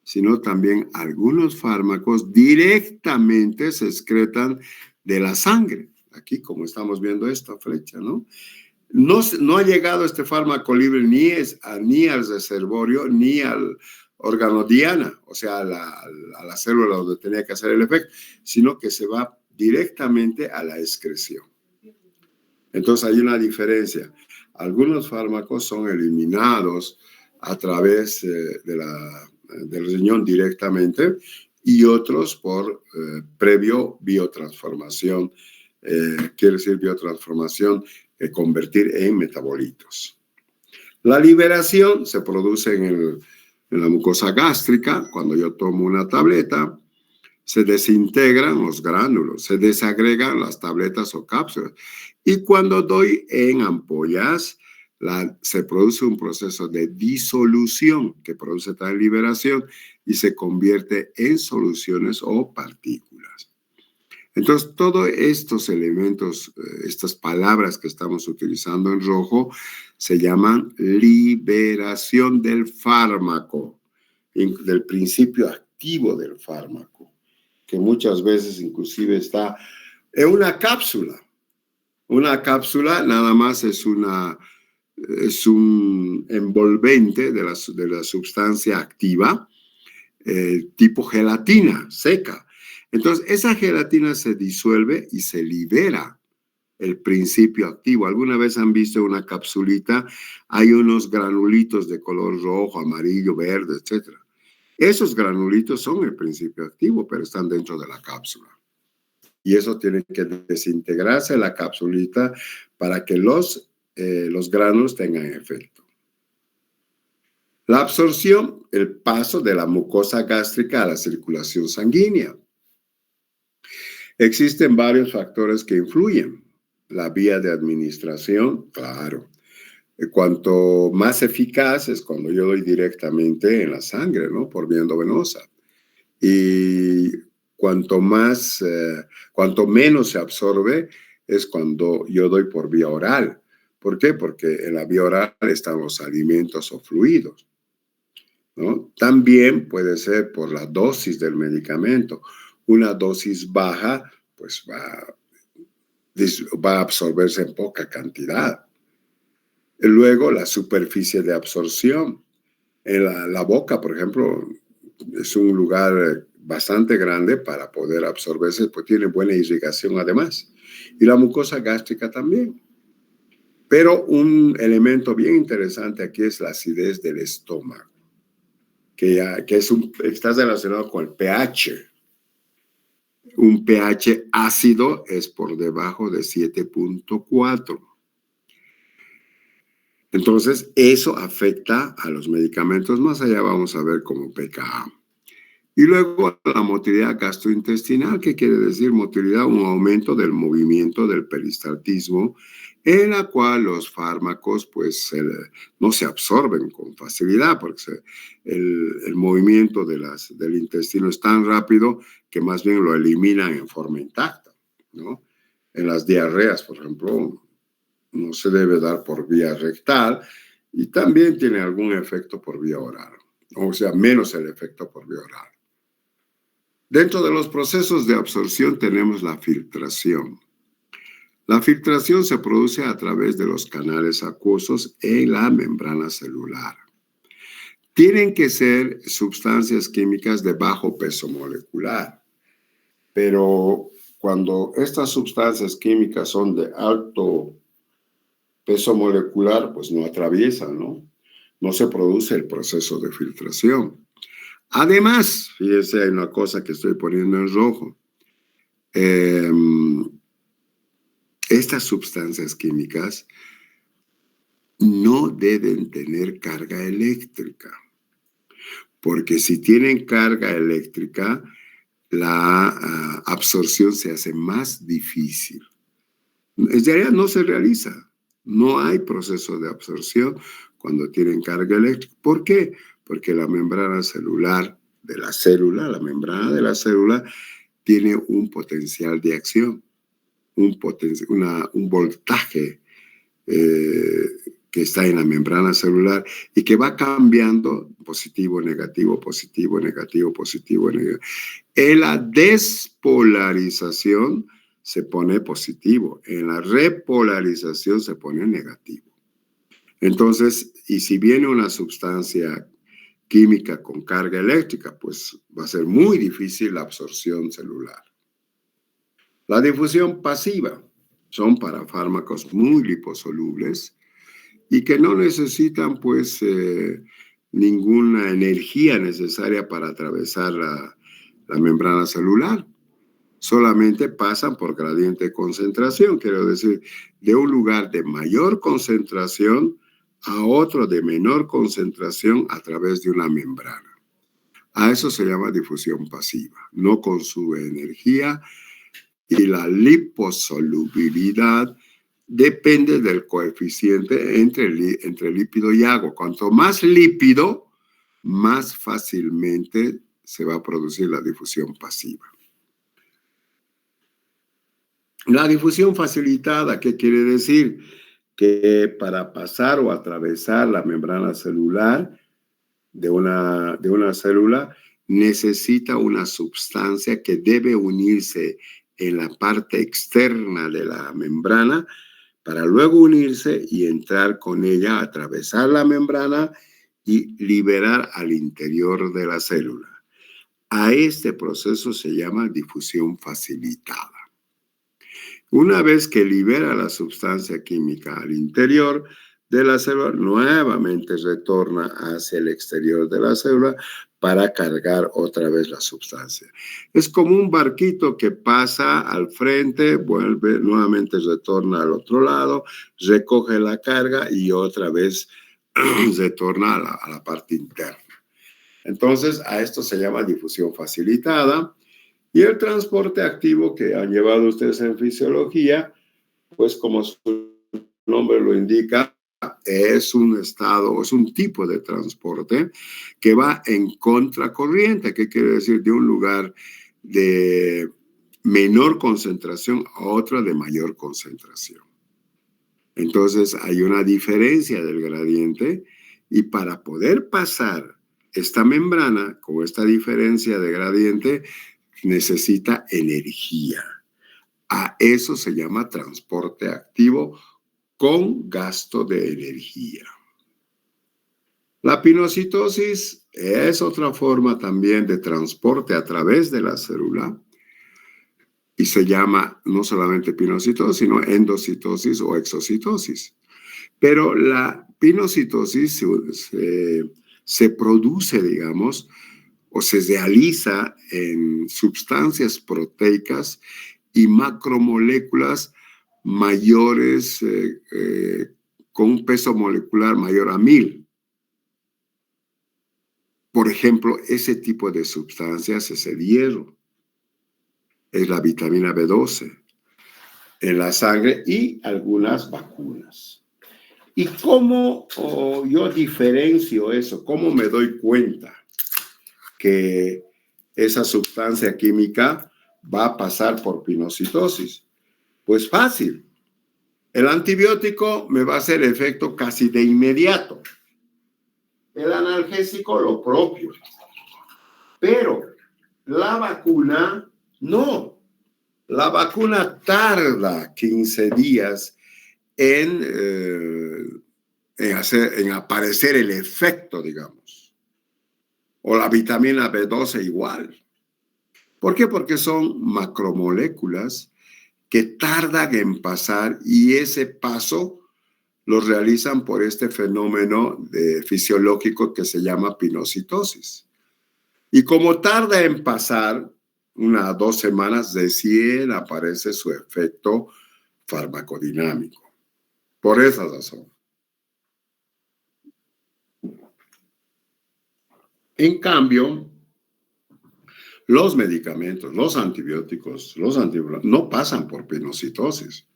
sino también algunos fármacos directamente se excretan de la sangre. Aquí, como estamos viendo esta flecha, ¿no? No ha llegado este fármaco libre ni al reservorio ni al órgano diana, o sea, a la célula donde tenía que hacer el efecto, sino que se va directamente a la excreción. Entonces hay una diferencia. Algunos fármacos son eliminados a través del riñón directamente y otros por previo biotransformación. Quiere decir biotransformación, convertir en metabolitos. La liberación se produce en la mucosa gástrica. Cuando yo tomo una tableta, se desintegran los gránulos, se desagregan las tabletas o cápsulas. Y cuando doy en ampollas, se produce un proceso de disolución que produce tal liberación y se convierte en soluciones o partículas. Entonces, todos estos elementos, estas palabras que estamos utilizando en rojo, se llaman liberación del fármaco, del principio activo del fármaco, que muchas veces inclusive está en una cápsula. Una cápsula nada más es un envolvente de la sustancia activa, tipo gelatina seca. Entonces, esa gelatina se disuelve y se libera el principio activo. ¿Alguna vez han visto una capsulita? Hay unos granulitos de color rojo, amarillo, verde, etc. Esos granulitos son el principio activo, pero están dentro de la cápsula. Y eso tiene que desintegrarse la capsulita para que los gránulos tengan efecto. La absorción, el paso de la mucosa gástrica a la circulación sanguínea. Existen varios factores que influyen. La vía de administración, claro. Cuanto más eficaz es cuando yo doy directamente en la sangre, ¿no? Por vía endovenosa. Y cuanto menos se absorbe es cuando yo doy por vía oral. ¿Por qué? Porque en la vía oral están los alimentos o fluidos, ¿no? También puede ser por la dosis del medicamento. Una dosis baja, pues va a absorberse en poca cantidad. Luego, la superficie de absorción. En la boca, por ejemplo, es un lugar bastante grande para poder absorberse, pues tiene buena irrigación además. Y la mucosa gástrica también. Pero un elemento bien interesante aquí es la acidez del estómago, que está relacionado con el pH. Un pH ácido es por debajo de 7.4. Entonces, eso afecta a los medicamentos. Más allá vamos a ver como pKa. Y luego la motilidad gastrointestinal, ¿qué quiere decir motilidad? Un aumento del movimiento del peristaltismo, en la cual los fármacos pues no se absorben con facilidad, porque el movimiento del intestino es tan rápido que más bien lo eliminan en forma intacta, ¿no? En las diarreas, por ejemplo, no se debe dar por vía rectal y también tiene algún efecto por vía oral, o sea, menos el efecto por vía oral. Dentro de los procesos de absorción tenemos la filtración. La filtración se produce a través de los canales acuosos en la membrana celular. Tienen que ser sustancias químicas de bajo peso molecular, pero cuando estas sustancias químicas son de alto peso molecular, pues no atraviesan, ¿no? No se produce el proceso de filtración. Además, fíjense, hay una cosa que estoy poniendo en rojo. Estas sustancias químicas no deben tener carga eléctrica, porque si tienen carga eléctrica, la absorción se hace más difícil. En realidad no se realiza. No hay proceso de absorción cuando tienen carga eléctrica. ¿Por qué? Porque la membrana celular de la célula, la membrana de la célula, tiene un potencial de acción, un voltaje que está en la membrana celular y que va cambiando positivo, negativo, positivo, negativo, positivo, negativo. En la despolarización se pone positivo, en la repolarización se pone negativo. Entonces, y si viene una sustancia química con carga eléctrica, pues va a ser muy difícil la absorción celular. La difusión pasiva son para fármacos muy liposolubles y que no necesitan pues ninguna energía necesaria para atravesar la membrana celular. Solamente pasan por gradiente de concentración, quiero decir, de un lugar de mayor concentración a otro de menor concentración a través de una membrana. A eso se llama difusión pasiva. No consume energía y la liposolubilidad depende del coeficiente entre lípido y agua. Cuanto más lípido, más fácilmente se va a producir la difusión pasiva. La difusión facilitada, ¿qué quiere decir? Que para pasar o atravesar la membrana celular de una célula necesita una sustancia que debe unirse en la parte externa de la membrana para luego unirse y entrar con ella, atravesar la membrana y liberar al interior de la célula. A este proceso se llama difusión facilitada. Una vez que libera la sustancia química al interior de la célula, nuevamente retorna hacia el exterior de la célula para cargar otra vez la sustancia. Es como un barquito que pasa al frente, vuelve, nuevamente retorna al otro lado, recoge la carga y otra vez retorna a la parte interna. Entonces, a esto se llama difusión facilitada. Y el transporte activo que han llevado ustedes en fisiología, pues como su nombre lo indica, es un estado, es un tipo de transporte que va en contracorriente. ¿Qué quiere decir? De un lugar de menor concentración a otro de mayor concentración. Entonces hay una diferencia del gradiente y para poder pasar esta membrana con esta diferencia de gradiente necesita energía. A eso se llama transporte activo con gasto de energía. La pinocitosis es otra forma también de transporte a través de la célula y se llama no solamente pinocitosis, sino endocitosis o exocitosis. Pero la pinocitosis se produce, digamos, o se realiza en sustancias proteicas y macromoléculas mayores con un peso molecular mayor a 1000. Por ejemplo, ese tipo de sustancias es el hierro, es la vitamina B12 en la sangre y algunas vacunas. ¿Y cómo yo diferencio eso? ¿Cómo me doy cuenta que esa sustancia química va a pasar por pinocitosis? Pues fácil. El antibiótico me va a hacer efecto casi de inmediato. El analgésico lo propio. Pero la vacuna no. La vacuna tarda 15 días en aparecer el efecto, digamos. O la vitamina B12 igual. ¿Por qué? Porque son macromoléculas que tardan en pasar y ese paso lo realizan por este fenómeno fisiológico que se llama pinocitosis. Y como tarda en pasar 1 o 2 semanas, recién aparece su efecto farmacodinámico. Por esa razón. En cambio, los medicamentos, los antibióticos, no pasan por pinocitosis,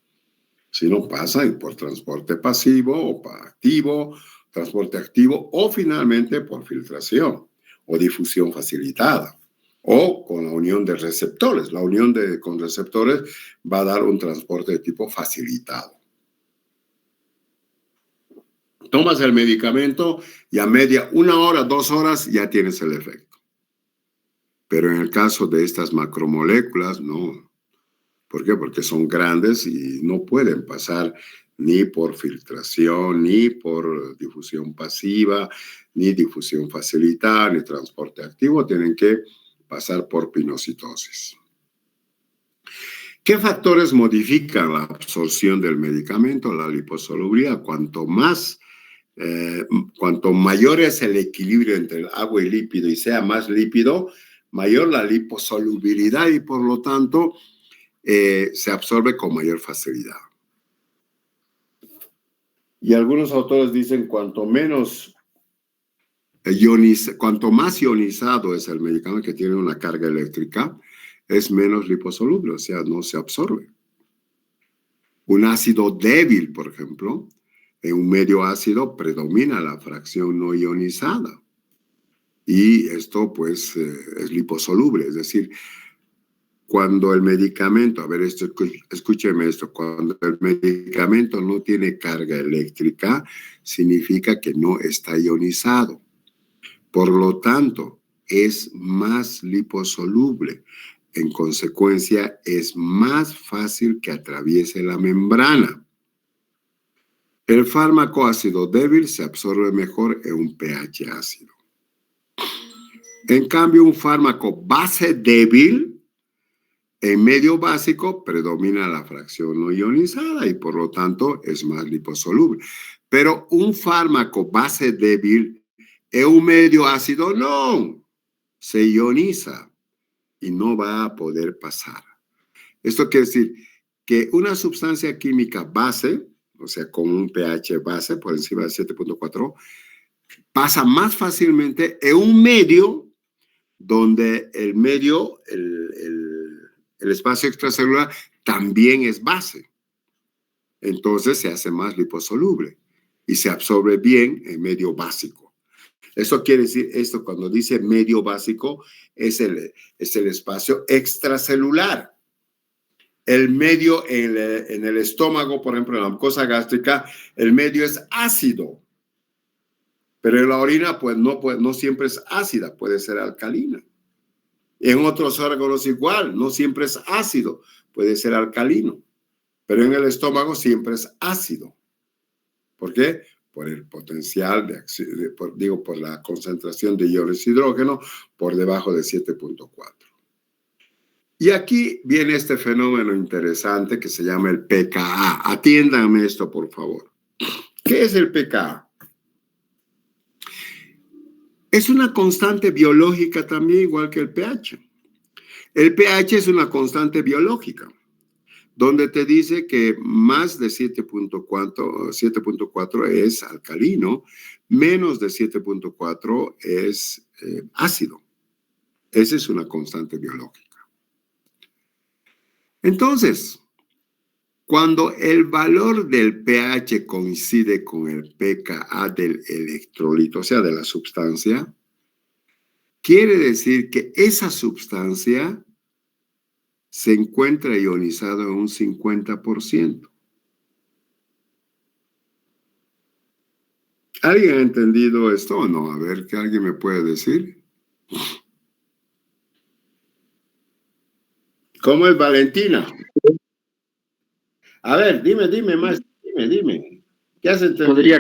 sino pasan por transporte pasivo o activo, transporte activo o finalmente por filtración o difusión facilitada o con la unión de receptores. La unión con receptores va a dar un transporte de tipo facilitado. Tomas el medicamento y a media 1 hora, 2 horas ya tienes el efecto. Pero en el caso de estas macromoléculas, no. ¿Por qué? Porque son grandes y no pueden pasar ni por filtración, ni por difusión pasiva, ni difusión facilitada, ni transporte activo. Tienen que pasar por pinocitosis. ¿Qué factores modifican la absorción del medicamento? La liposolubilidad. Cuanto mayor es el equilibrio entre el agua y lípido y sea más lípido, mayor la liposolubilidad y por lo tanto se absorbe con mayor facilidad. Y algunos autores dicen cuanto más ionizado es el medicamento que tiene una carga eléctrica, es menos liposoluble, o sea, no se absorbe. Un ácido débil, por ejemplo, en un medio ácido predomina la fracción no ionizada. Y esto, pues, es liposoluble, es decir, cuando el medicamento, escúcheme esto, cuando el medicamento no tiene carga eléctrica, significa que no está ionizado. Por lo tanto, es más liposoluble. En consecuencia, es más fácil que atraviese la membrana. El fármaco ácido débil se absorbe mejor en un pH ácido. En cambio, un fármaco base débil, en medio básico, predomina la fracción no ionizada y por lo tanto es más liposoluble. Pero un fármaco base débil en un medio ácido no, se ioniza y no va a poder pasar. Esto quiere decir que una sustancia química base, o sea, con un pH base por encima de 7.4, pasa más fácilmente en un medio donde el medio, el espacio extracelular, también es base. Entonces se hace más liposoluble y se absorbe bien en medio básico. Eso quiere decir, esto cuando dice medio básico, es el espacio extracelular. El medio en el estómago, por ejemplo, en la mucosa gástrica, el medio es ácido. Pero en la orina, pues no siempre es ácida, puede ser alcalina. En otros órganos igual, no siempre es ácido, puede ser alcalino. Pero en el estómago siempre es ácido. ¿Por qué? Por el potencial por la concentración de iones de hidrógeno por debajo de 7.4. Y aquí viene este fenómeno interesante que se llama el pKa. Atiéndanme esto, por favor. ¿Qué es el pKa? Es una constante biológica también, igual que el pH. El pH es una constante biológica, donde te dice que más de 7.4 es alcalino, menos de 7.4 es ácido. Esa es una constante biológica. Entonces, cuando el valor del pH coincide con el pKa del electrolito, o sea, de la sustancia, quiere decir que esa sustancia se encuentra ionizado en un 50%. ¿Alguien ha entendido esto o no? A ver, ¿qué alguien me puede decir? ¿Cómo es, Valentina? A ver, dime más, dime. ¿Qué has entendido?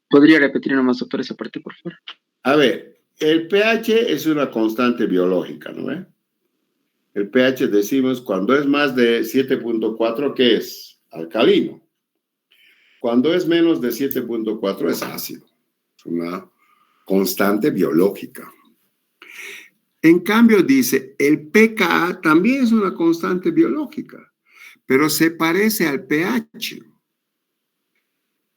¿Podría repetir nomás, doctor, esa parte, por favor? A ver, el pH es una constante biológica, ¿no ve? El pH decimos cuando es más de 7.4, ¿qué es? Alcalino. Cuando es menos de 7.4 es ácido. Es una constante biológica. En cambio, dice, el pKa también es una constante biológica, pero se parece al pH.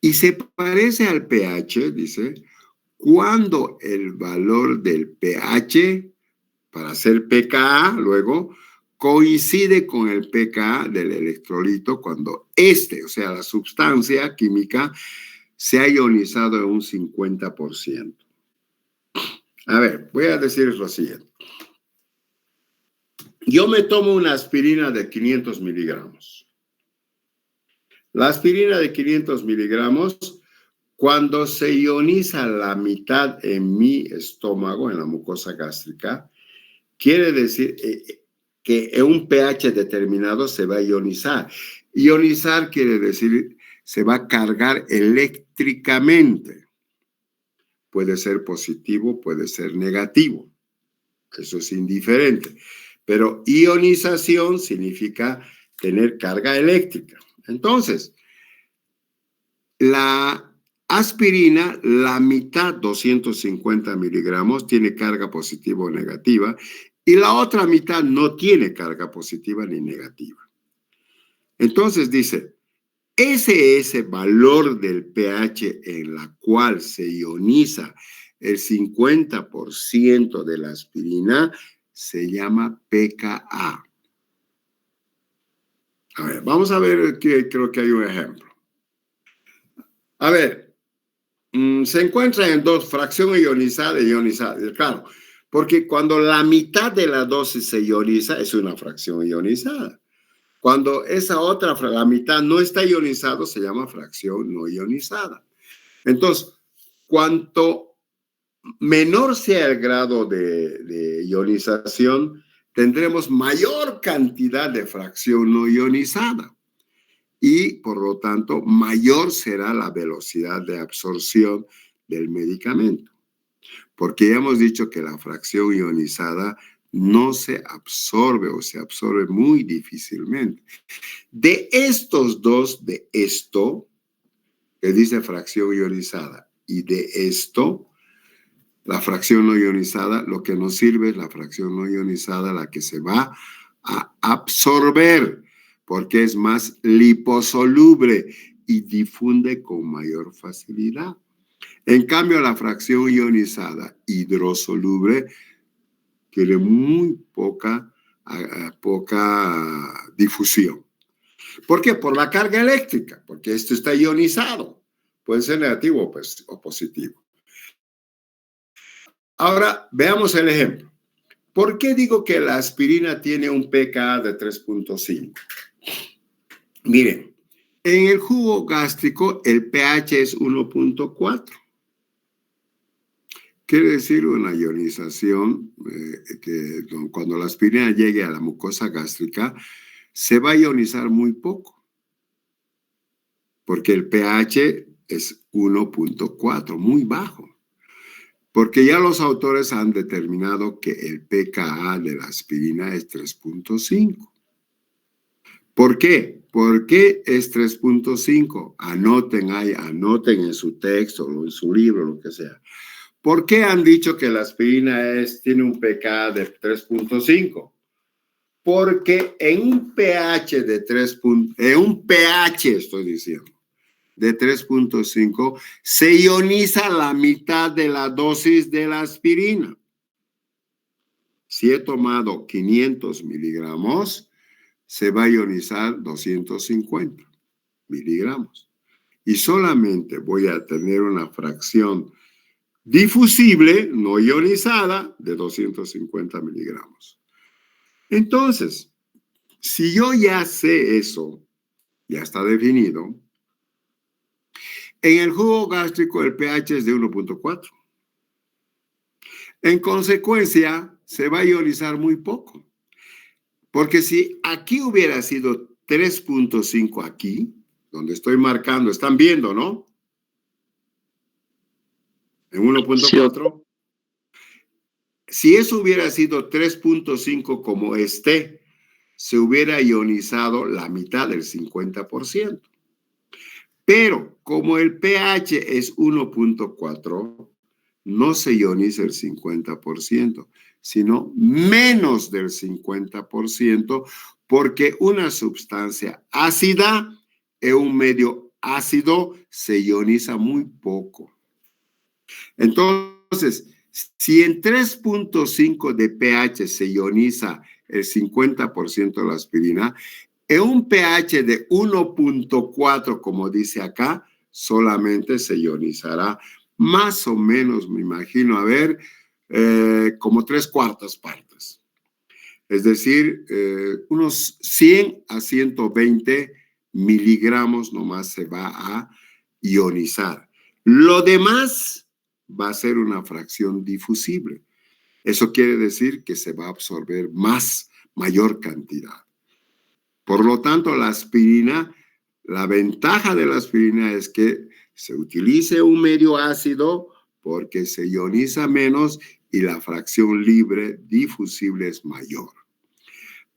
Y se parece al pH, dice, cuando el valor del pH, para ser pKa, luego, coincide con el pKa del electrolito cuando o sea, la sustancia química, se ha ionizado en un 50%. A ver, voy a decirles lo siguiente. Yo me tomo una aspirina de 500 miligramos. La aspirina de 500 miligramos, cuando se ioniza la mitad en mi estómago, en la mucosa gástrica, quiere decir que en un pH determinado se va a ionizar. Ionizar quiere decir se va a cargar eléctricamente. Puede ser positivo, puede ser negativo. Eso es indiferente. Pero ionización significa tener carga eléctrica. Entonces, la aspirina, la mitad, 250 miligramos, tiene carga positiva o negativa, y la otra mitad no tiene carga positiva ni negativa. Entonces dice, ese valor del pH en la cual se ioniza el 50% de la aspirina se llama pKa. A ver, vamos a ver, creo que hay un ejemplo. A ver, se encuentra en dos, fracción ionizada y ionizada. Claro, porque cuando la mitad de la dosis se ioniza, es una fracción ionizada. Cuando esa otra, la mitad no está ionizado, se llama fracción no ionizada. Entonces, cuanto menor sea el grado de ionización, tendremos mayor cantidad de fracción no ionizada. Y, por lo tanto, mayor será la velocidad de absorción del medicamento. porque ya hemos dicho que la fracción ionizada no se absorbe o se absorbe muy difícilmente. De estos dos, de esto, que dice fracción ionizada, y de esto, la fracción no ionizada, lo que nos sirve es la fracción no ionizada, la que se va a absorber, porque es más liposoluble y difunde con mayor facilidad. En cambio, la fracción ionizada hidrosoluble tiene muy poca difusión. ¿Por qué? Por la carga eléctrica, porque esto está ionizado. Puede ser negativo o positivo. Ahora, veamos el ejemplo. ¿Por qué digo que la aspirina tiene un pKa de 3.5? Miren, en el jugo gástrico el pH es 1.4. Quiere decir una ionización que cuando la aspirina llegue a la mucosa gástrica se va a ionizar muy poco, porque el pH es 1.4, muy bajo. Porque ya los autores han determinado que el pKa de la aspirina es 3.5. ¿Por qué? ¿Por qué es 3.5? Anoten en su texto o en su libro, lo que sea. ¿Por qué han dicho que la aspirina tiene un pKa de 3.5? Porque en un pH de 3.5 se ioniza la mitad de la dosis de la aspirina. Si he tomado 500 miligramos, se va a ionizar 250 miligramos. Y solamente voy a tener una fracción difusible, no ionizada, de 250 miligramos. Entonces, si yo ya sé eso, ya está definido, en el jugo gástrico el pH es de 1.4. En consecuencia, se va a ionizar muy poco. Porque si aquí hubiera sido 3.5 aquí, donde estoy marcando, están viendo, ¿no? En 1.4. Si eso hubiera sido 3.5 como se hubiera ionizado la mitad del 50%. Pero como el pH es 1.4, no se ioniza el 50%, sino menos del 50%, porque una sustancia ácida en un medio ácido se ioniza muy poco. Entonces, si en 3.5 de pH se ioniza el 50% de la aspirina, en un pH de 1.4, como dice acá, solamente se ionizará más o menos, me imagino, como 3/4 partes. Es decir, unos 100 a 120 miligramos nomás se va a ionizar. Lo demás va a ser una fracción difusible. Eso quiere decir que se va a absorber mayor cantidad. Por lo tanto, la ventaja de la aspirina es que se utilice un medio ácido porque se ioniza menos y la fracción libre difusible es mayor.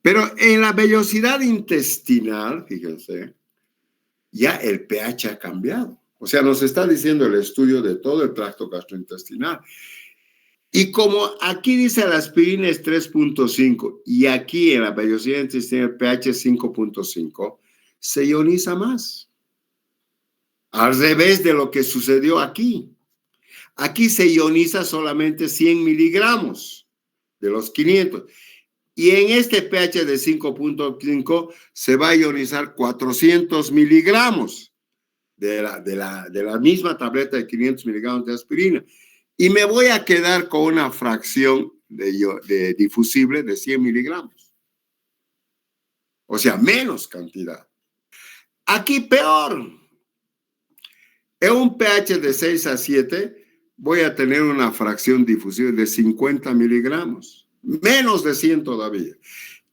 Pero en la vellosidad intestinal, fíjense, ya el pH ha cambiado. O sea, nos está diciendo el estudio de todo el tracto gastrointestinal. Y como aquí dice la aspirina es 3.5 y aquí en la vellosidad intestinal el pH es 5.5, se ioniza más. Al revés de lo que sucedió aquí. Aquí se ioniza solamente 100 miligramos de los 500. Y en este pH de 5.5 se va a ionizar 400 miligramos de la misma tableta de 500 miligramos de aspirina. Y me voy a quedar con una fracción de difusible de 100 miligramos. O sea, menos cantidad. Aquí peor. En un pH de 6 a 7 voy a tener una fracción difusible de 50 miligramos. Menos de 100 todavía.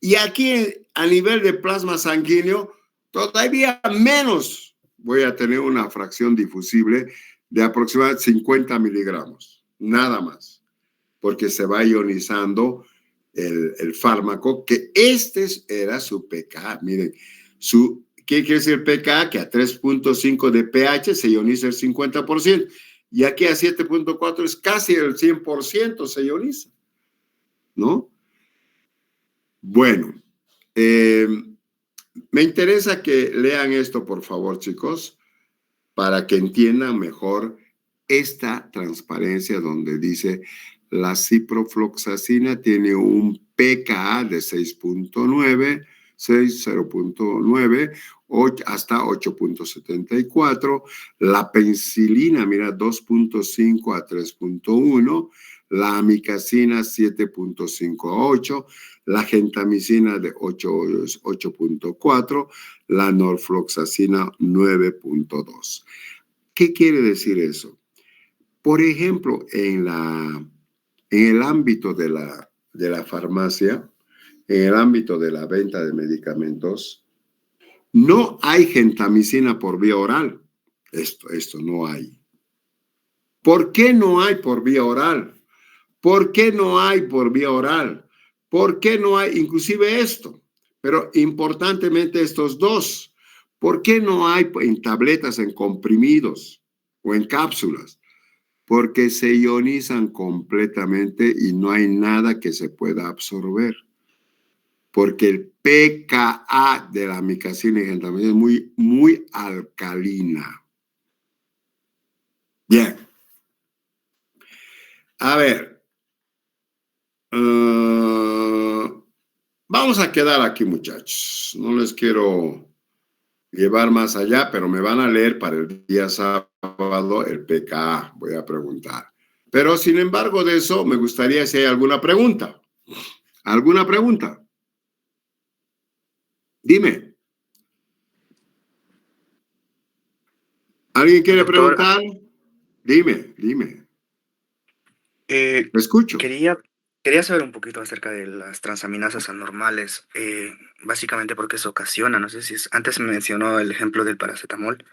Y aquí a nivel de plasma sanguíneo, todavía menos voy a tener una fracción difusible de aproximadamente 50 miligramos. nada más, porque se va ionizando el fármaco, que era su pKa. Miren, ¿qué quiere decir el pKa? Que a 3.5 de pH se ioniza el 50%, y aquí a 7.4 es casi el 100% se ioniza, ¿no? Bueno, me interesa que lean esto, por favor, chicos, para que entiendan mejor esta transparencia donde dice la ciprofloxacina tiene un pKa de 6.9, 0.9, hasta 8.74. La penicilina, mira, 2.5 a 3.1. La amicacina, 7.5 a 8. La gentamicina, de 8.4. La norfloxacina, 9.2. ¿Qué quiere decir eso? Por ejemplo, en el ámbito de la farmacia, en el ámbito de la venta de medicamentos, no hay gentamicina por vía oral. Esto no hay. ¿Por qué no hay por vía oral? ¿Por qué no hay por vía oral? ¿Por qué no hay inclusive esto? Pero importantemente estos dos. ¿Por qué no hay en tabletas, en comprimidos o en cápsulas? Porque se ionizan completamente y no hay nada que se pueda absorber. Porque el pKa de la amicacina y gentamicina es muy, muy alcalina. Bien. A ver. Vamos a quedar aquí, muchachos. No les quiero llevar más allá, pero me van a leer para el día sábado el pKa. Voy a preguntar. Pero sin embargo de eso, me gustaría si hay alguna pregunta. ¿Alguna pregunta? Dime. ¿Alguien quiere Doctor, preguntar? Dime. Te escucho. quería saber un poquito acerca de las transaminasas anormales, básicamente porque eso ocasiona, no sé si antes me mencionó el ejemplo del paracetamol.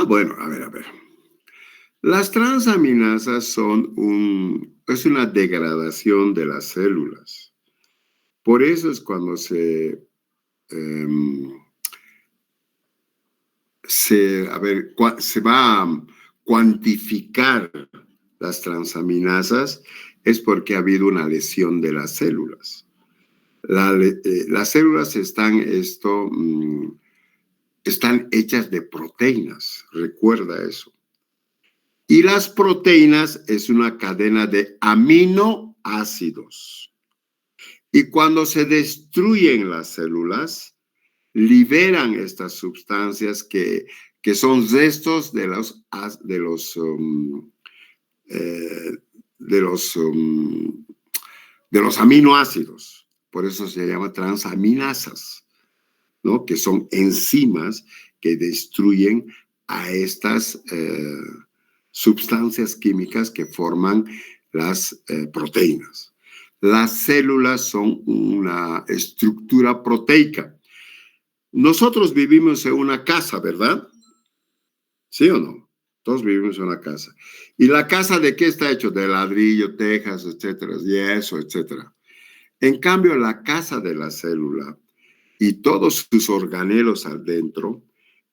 Bueno, a ver. Las transaminasas es una degradación de las células. Por eso es cuando se va a cuantificar las transaminasas, es porque ha habido una lesión de las células. Las células están hechas de proteínas, recuerda eso. Y las proteínas es una cadena de aminoácidos. Y cuando se destruyen las células, liberan estas sustancias que son restos de los aminoácidos. Por eso se llama transaminasas, ¿no? Que son enzimas que destruyen a estas sustancias químicas que forman las proteínas. Las células son una estructura proteica. Nosotros vivimos en una casa, ¿verdad? ¿Sí o no? Todos vivimos en una casa. ¿Y la casa de qué está hecho? De ladrillo, tejas, etcétera, yeso, etcétera. En cambio, la casa de la célula y todos sus organelos adentro,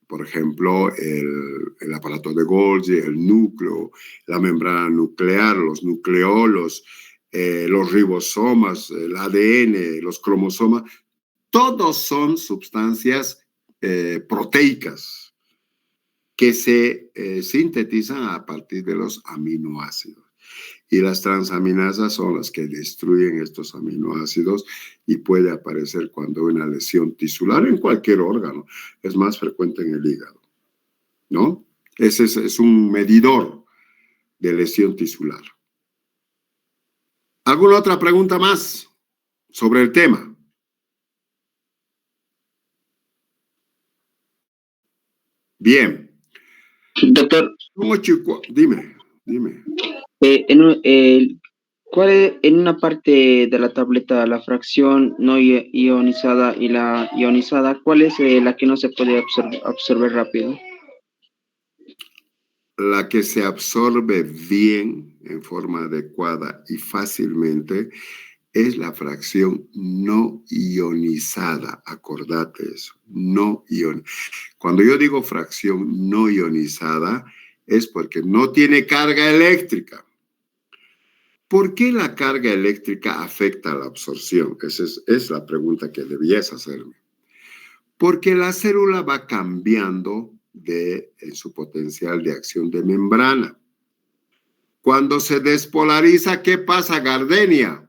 por ejemplo, el aparato de Golgi, el núcleo, la membrana nuclear, los nucleolos, los ribosomas, el ADN, los cromosomas, todos son sustancias proteicas que se sintetizan a partir de los aminoácidos. Y las transaminasas son las que destruyen estos aminoácidos y puede aparecer cuando hay una lesión tisular en cualquier órgano. Es más frecuente en el hígado, ¿no? Ese es un medidor de lesión tisular. ¿Alguna otra pregunta más sobre el tema? Bien. Doctor, Dime. en una parte de la tableta, la fracción no ionizada y la ionizada, ¿cuál es la que no se puede absorber rápido? la que se absorbe bien, en forma adecuada y fácilmente, es la fracción no ionizada. Acordate eso, no ionizada. Cuando yo digo fracción no ionizada, es porque no tiene carga eléctrica. ¿Por qué la carga eléctrica afecta a la absorción? Esa es la pregunta que debías hacerme. Porque la célula va cambiando en su potencial de acción de membrana. Cuando se despolariza, ¿qué pasa, Gardenia?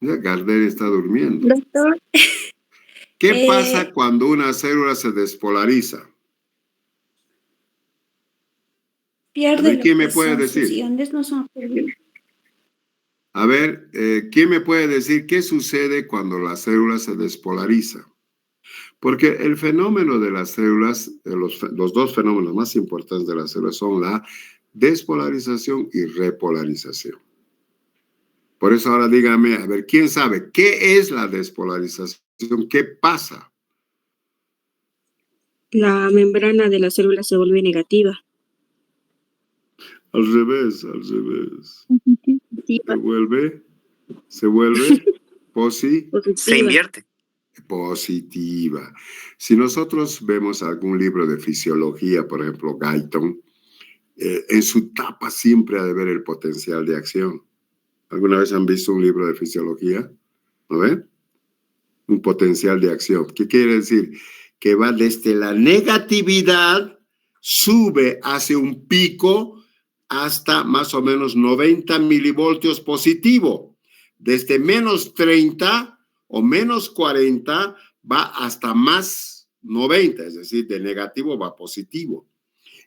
Gardenia está durmiendo. Doctor, ¿Qué pasa cuando una célula se despolariza? pierde lo ¿Quién me que puede son sus decir? iones, no son absorbidos. A ver, ¿quién me puede decir qué sucede cuando la célula se despolariza? Porque el fenómeno de las células, los dos fenómenos más importantes de las células son la despolarización y repolarización. Por eso ahora dígame, a ver, ¿quién sabe qué es la despolarización? ¿Qué pasa? La membrana de la célula se vuelve negativa. Al revés, al revés. Positiva. Se vuelve Se Positiva. invierte. positiva. Si nosotros vemos algún libro de fisiología, por ejemplo, Guyton, en su tapa siempre ha de ver el potencial de acción. ¿Alguna vez han visto un libro de fisiología? ¿No ven? Un potencial de acción. ¿Qué quiere decir? Que va desde la negatividad, sube hacia un pico hasta más o menos 90 milivoltios positivo. Desde menos 30 o menos 40 va hasta más 90, es decir, de negativo va a positivo.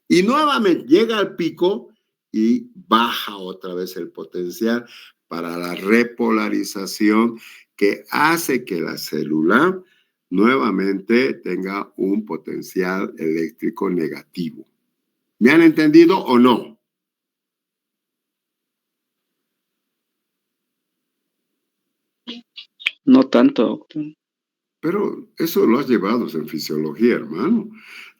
Y nuevamente llega al pico y baja otra vez el potencial para la repolarización que hace que la célula nuevamente tenga un potencial eléctrico negativo. ¿Me han entendido o no? No tanto, doctor. Pero eso lo has llevado en fisiología, hermano.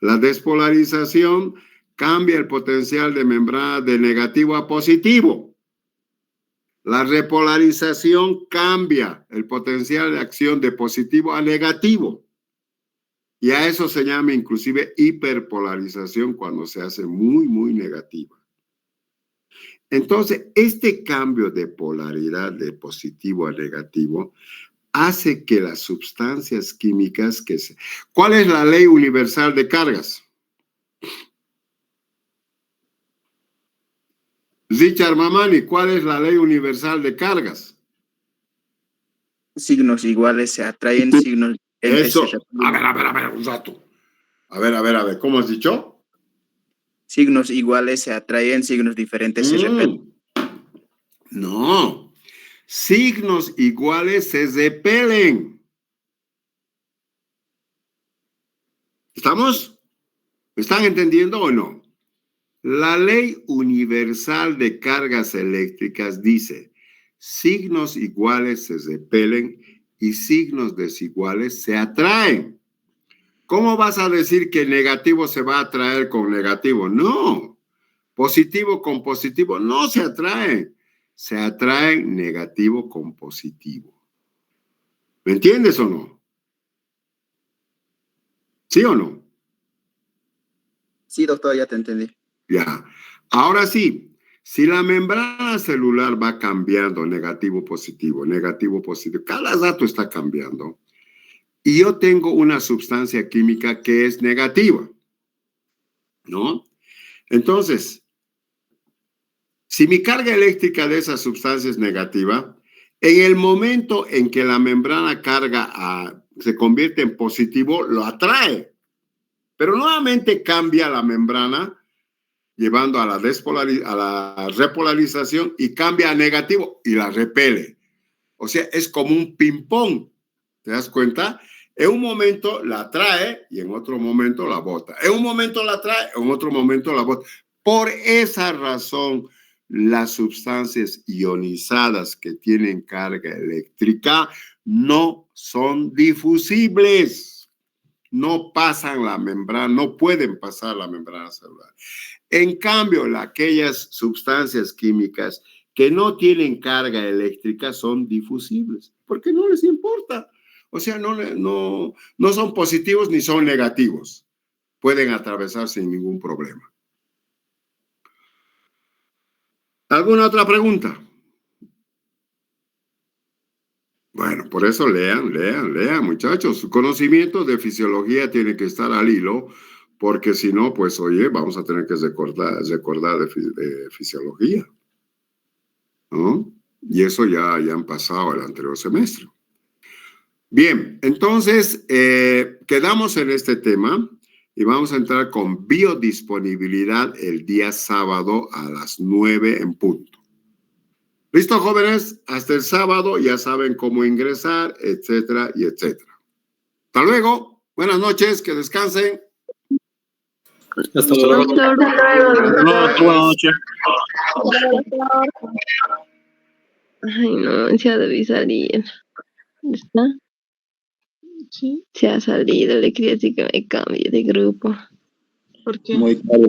La despolarización cambia el potencial de membrana de negativo a positivo. La repolarización cambia el potencial de acción de positivo a negativo. Y a eso se llama inclusive hiperpolarización cuando se hace muy, muy negativa. Entonces, este cambio de polaridad de positivo a negativo hace que las sustancias químicas ¿Cuál es la ley universal de cargas? Richard Mamani, ¿cuál es la ley universal de cargas? Signos iguales se atraen, signos diferentes Eso, se repelen. a ver, un rato. A ver, ¿cómo has dicho? Signos iguales se atraen, signos diferentes se repelen. No, signos iguales se repelen. ¿Estamos? ¿Me están entendiendo o no? La ley universal de cargas eléctricas dice, signos iguales se repelen y signos desiguales se atraen. ¿Cómo vas a decir que negativo se va a atraer con negativo? No. Positivo con positivo no se atraen. Se atraen negativo con positivo. ¿Me entiendes o no? ¿Sí o no? Sí, doctor, ya te entendí. Ya. Ahora sí, si la membrana celular va cambiando negativo, positivo, cada dato está cambiando. Y yo tengo una sustancia química que es negativa, ¿no? Entonces, si mi carga eléctrica de esa sustancia es negativa, en el momento en que la membrana se convierte en positivo, lo atrae. Pero nuevamente cambia la membrana, llevando a la repolarización y cambia a negativo y la repele. O sea, es como un ping-pong. ¿Te das cuenta? En un momento la atrae y en otro momento la bota. En un momento la atrae, en otro momento la bota. Por esa razón, las sustancias ionizadas que tienen carga eléctrica no son difusibles. no pasan la membrana, no pueden pasar la membrana celular. En cambio, aquellas sustancias químicas que no tienen carga eléctrica son difusibles, porque no les importa. O sea, no son positivos ni son negativos. Pueden atravesar sin ningún problema. ¿Alguna otra pregunta? Bueno, por eso lean, muchachos. Su conocimiento de fisiología tiene que estar al hilo, porque si no, pues, oye, vamos a tener que recordar de fisiología, ¿no? Y eso ya han pasado el anterior semestre. Bien, entonces, quedamos en este tema y vamos a entrar con biodisponibilidad el día sábado a las 9 en punto. ¿Listo, jóvenes? Hasta el sábado ya saben cómo ingresar, etcétera y etcétera. Hasta luego. Buenas noches. Que descansen. Hasta luego. Buenas noches. Ay, no, se ha de salir. ¿Dónde está? Sí. Se ha salido, le quería decir que me cambie de grupo. ¿Por qué? Muy caro.